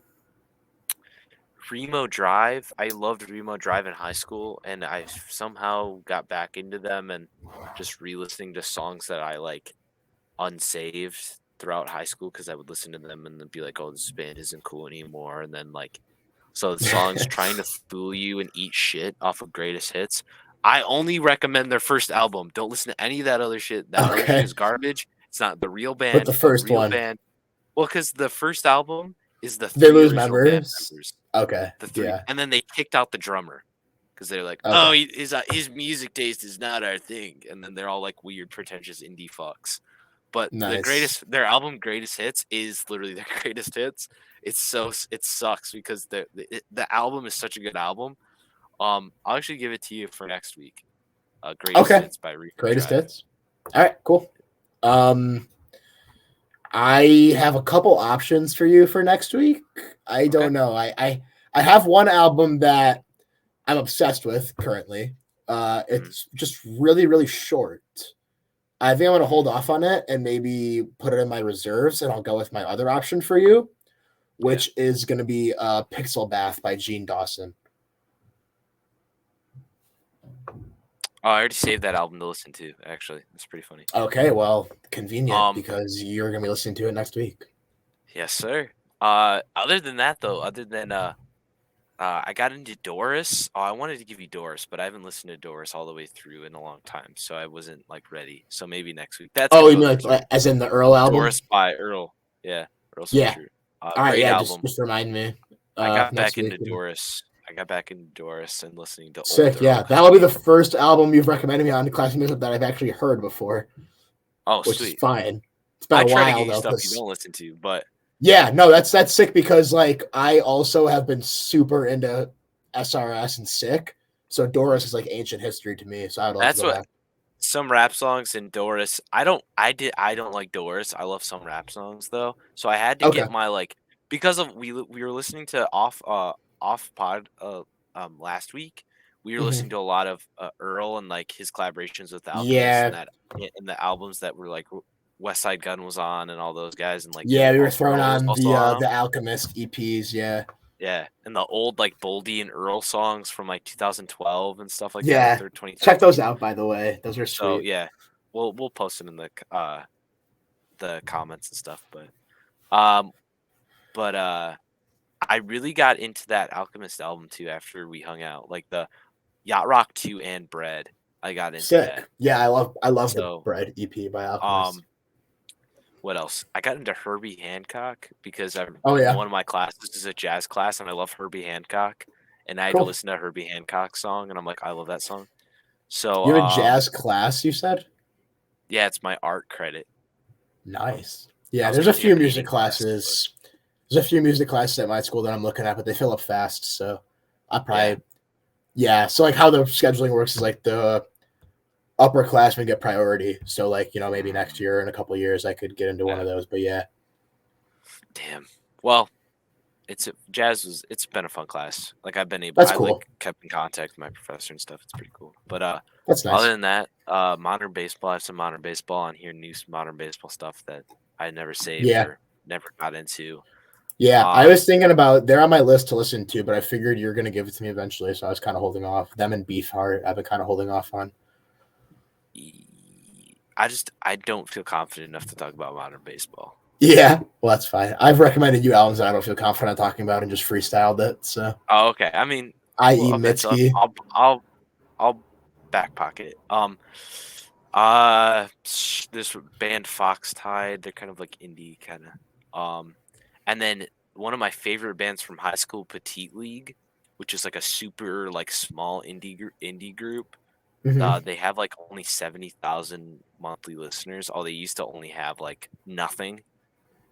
Remo Drive. I loved Remo Drive in high school, and I somehow got back into them and just re-listening to songs that I like unsaved throughout high school because I would listen to them and then be like, oh, this band isn't cool anymore. And then so the songs Trying to Fool You and Eat Shit off of Greatest Hits. I only recommend their first album. Don't listen to any of that other shit. That other shit is garbage. It's not the real band. But the first one. Band. Well, because the first album is the three. They lose members. Okay. Yeah. And then they kicked out the drummer because they're like, oh, his music taste is not our thing, and then they're all like weird, pretentious indie fucks. But their album Greatest Hits is literally their greatest hits. It sucks because the album is such a good album. I'll actually give it to you for next week. Greatest Hits by Reaper Greatest Drive. Hits. All right, cool. I have a couple options for you for next week. I don't know. I have one album that I'm obsessed with currently. It's just really, really short. I think I'm going to hold off on it and maybe put it in my reserves, and I'll go with my other option for you, which is going to be Pixel Bath by Gene Dawson. Oh, I already saved that album to listen to, actually. It's pretty funny. Okay, well, convenient because you're going to be listening to it next week. Yes, sir. Other than that, though, I got into Doris. Oh, I wanted to give you Doris, but I haven't listened to Doris all the way through in a long time, so I wasn't like ready. So maybe next week. That's you mean like as in the Earl album? Doris by Earl. Yeah, Earl Yeah. All right, yeah. Album. Just remind me. I got back into Doris. I got back into Doris and listening to sick. Old yeah, Earl. that'll be the first album you've recommended me on the classic music that I've actually heard before. Oh, which sweet. Is fine. It's been a while to get you though. Stuff you don't listen to, but yeah, no, that's sick because like I also have been super into SRS and Sick, so Doris is like ancient history to me. So I'd like to go back. Some rap songs in Doris. I don't like Doris. I love some rap songs though. So I had to get my because of we were listening to off pod last week. We were listening to a lot of Earl and like his collaborations with Alchemist and the albums that were like West Side Gun was on and all those guys and like we were throwing on the Alchemist EPs, Yeah, and the old like Boldy and Earl songs from like 2012 and stuff like that. Yeah, check those out by the way. Those are sweet. So yeah, we'll post them in the comments and stuff. But I really got into that Alchemist album too after we hung out. Like the Yacht Rock 2 and Bread. I got into that. Yeah, I love the Bread EP by Alchemist. What else? I got into Herbie Hancock because one of my classes is a jazz class, and I love Herbie Hancock. And I had to listen to a Herbie Hancock song, and I'm like, I love that song. So you have a jazz class, you said? Yeah, it's my art credit. Nice. Yeah, there's a few music classes. There's a few music classes at my school that I'm looking at, but they fill up fast. So I probably, So like how the scheduling works is like the upperclassmen get priority. So like, maybe next year or in a couple of years, I could get into one of those. But yeah. Damn. Well, it's been a fun class. Like I've been able, That's cool. Like kept in contact with my professor and stuff. It's pretty cool. But that's nice. Other than that, modern baseball. I have some modern baseball on here, new modern baseball stuff that I never saved or never got into. Yeah, I was thinking about they're on my list to listen to, but I figured you're gonna give it to me eventually, so I was kind of holding off. Them and Beefheart, I've been kind of holding off on. I don't feel confident enough to talk about modern baseball. Yeah, well, that's fine. I've recommended you albums that I don't feel confident talking about and just freestyled it. So. Oh, okay. I mean, Mitski. So I'll back pocket it. This band Foxtide, they're kind of like indie kind of. And then one of my favorite bands from high school, Petite League, which is like a super like small indie group. Mm-hmm. They have like only 70,000 monthly listeners. They used to only have like nothing.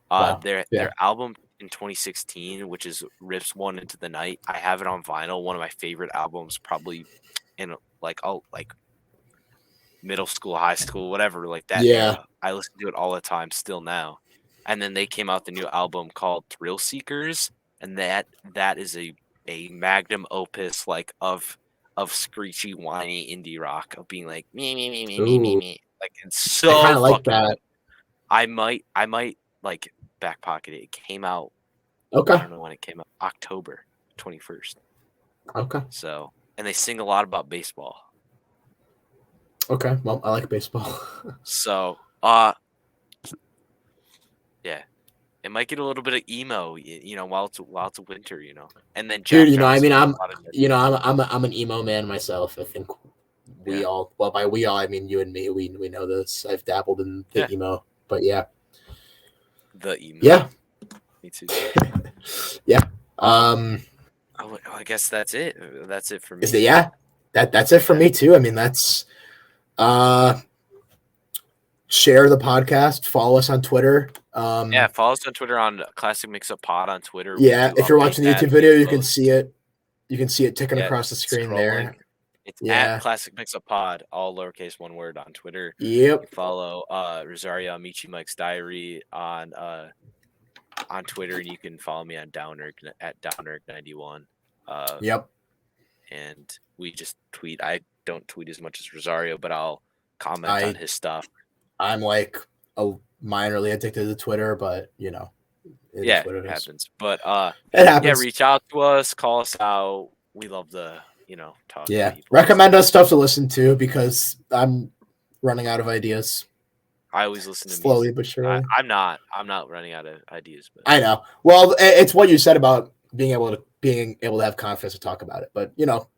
Wow. Their album in 2016, which is Rips One Into the Night. I have it on vinyl. One of my favorite albums, probably in like middle school, high school, whatever like that. Yeah, era. I listen to it all the time still now. And then they came out the new album called Thrill Seekers, and that is a magnum opus like of screechy, whiny indie rock of being like me. Like it's so I fucking like that. Good. I might like back pocket it. It came out. Okay. I don't know when it came out. October 21st. Okay. So, and they sing a lot about baseball. Okay. Well, I like baseball. So, yeah, it might get a little bit of emo, while it's winter, and then Jack dude, I mean, I'm an emo man myself. I think we all, well, by we all, I mean you and me. We know this. I've dabbled in the emo, but yeah, the emo. Yeah, me too. Yeah. I guess that's it. That's it for me. That's it for me too. I mean, that's share the podcast, follow us on Twitter. Follow us on Twitter on Classic Mix-Up Pod on Twitter. Yeah, if you're watching the YouTube video, you can see it. You can see it ticking across the screen there. It's at Classic Mix-Up Pod, all lowercase, one word on Twitter. Yep. You follow Rosario Michi Mike's Diary on Twitter, and you can follow me on at Downerk91. Yep. And we just tweet. I don't tweet as much as Rosario, but I'll comment on his stuff. I'm like minorly addicted to Twitter, but it happens. But it happens. Reach out to us, call us out. We love the talk. Yeah, to people. Recommend us stuff to listen to because I'm running out of ideas. I always listen to slowly music. But surely. I'm not running out of ideas. But I know. Well, it's what you said about being able to have confidence to talk about it. But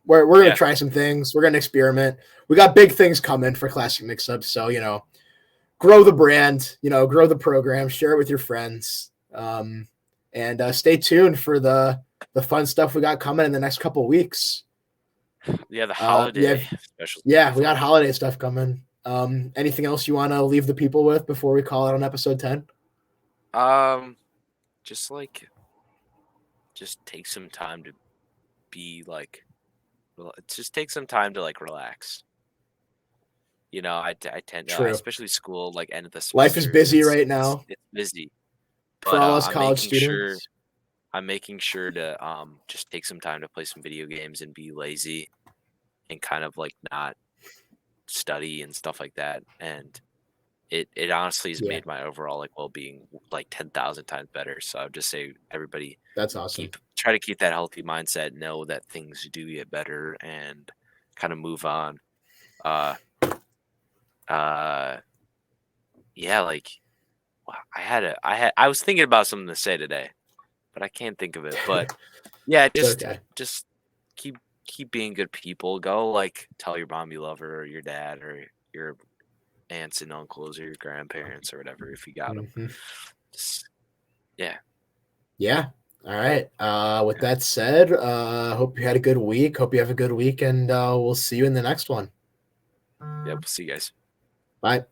we're gonna try some things. We're gonna experiment. We got big things coming for Classic Mix-Up. So grow the brand. Grow the program. Share it with your friends. And stay tuned for the fun stuff we got coming in the next couple of weeks. Yeah, the holiday special. Yeah, we got holiday stuff coming. Anything else you want to leave the people with before we call it on episode 10? Just take some time to be like, just take some time to relax. I tend to, especially school, end of the semester. Life is busy right now. It's busy. For all us college students. I'm making sure to just take some time to play some video games and be lazy and kind of not study and stuff like that. And it honestly has made my overall well-being 10,000 times better. So I would just say everybody, that's awesome. Try to keep that healthy mindset, know that things do get better and kind of move on. I was thinking about something to say today, but I can't think of it. But yeah, just keep being good people. Go tell your mom you love her, or your dad, or your aunts and uncles, or your grandparents, or whatever, if you got them. Yeah. All right. With that said, hope you had a good week. Hope you have a good week, and we'll see you in the next one. Yep. See you guys. Bye.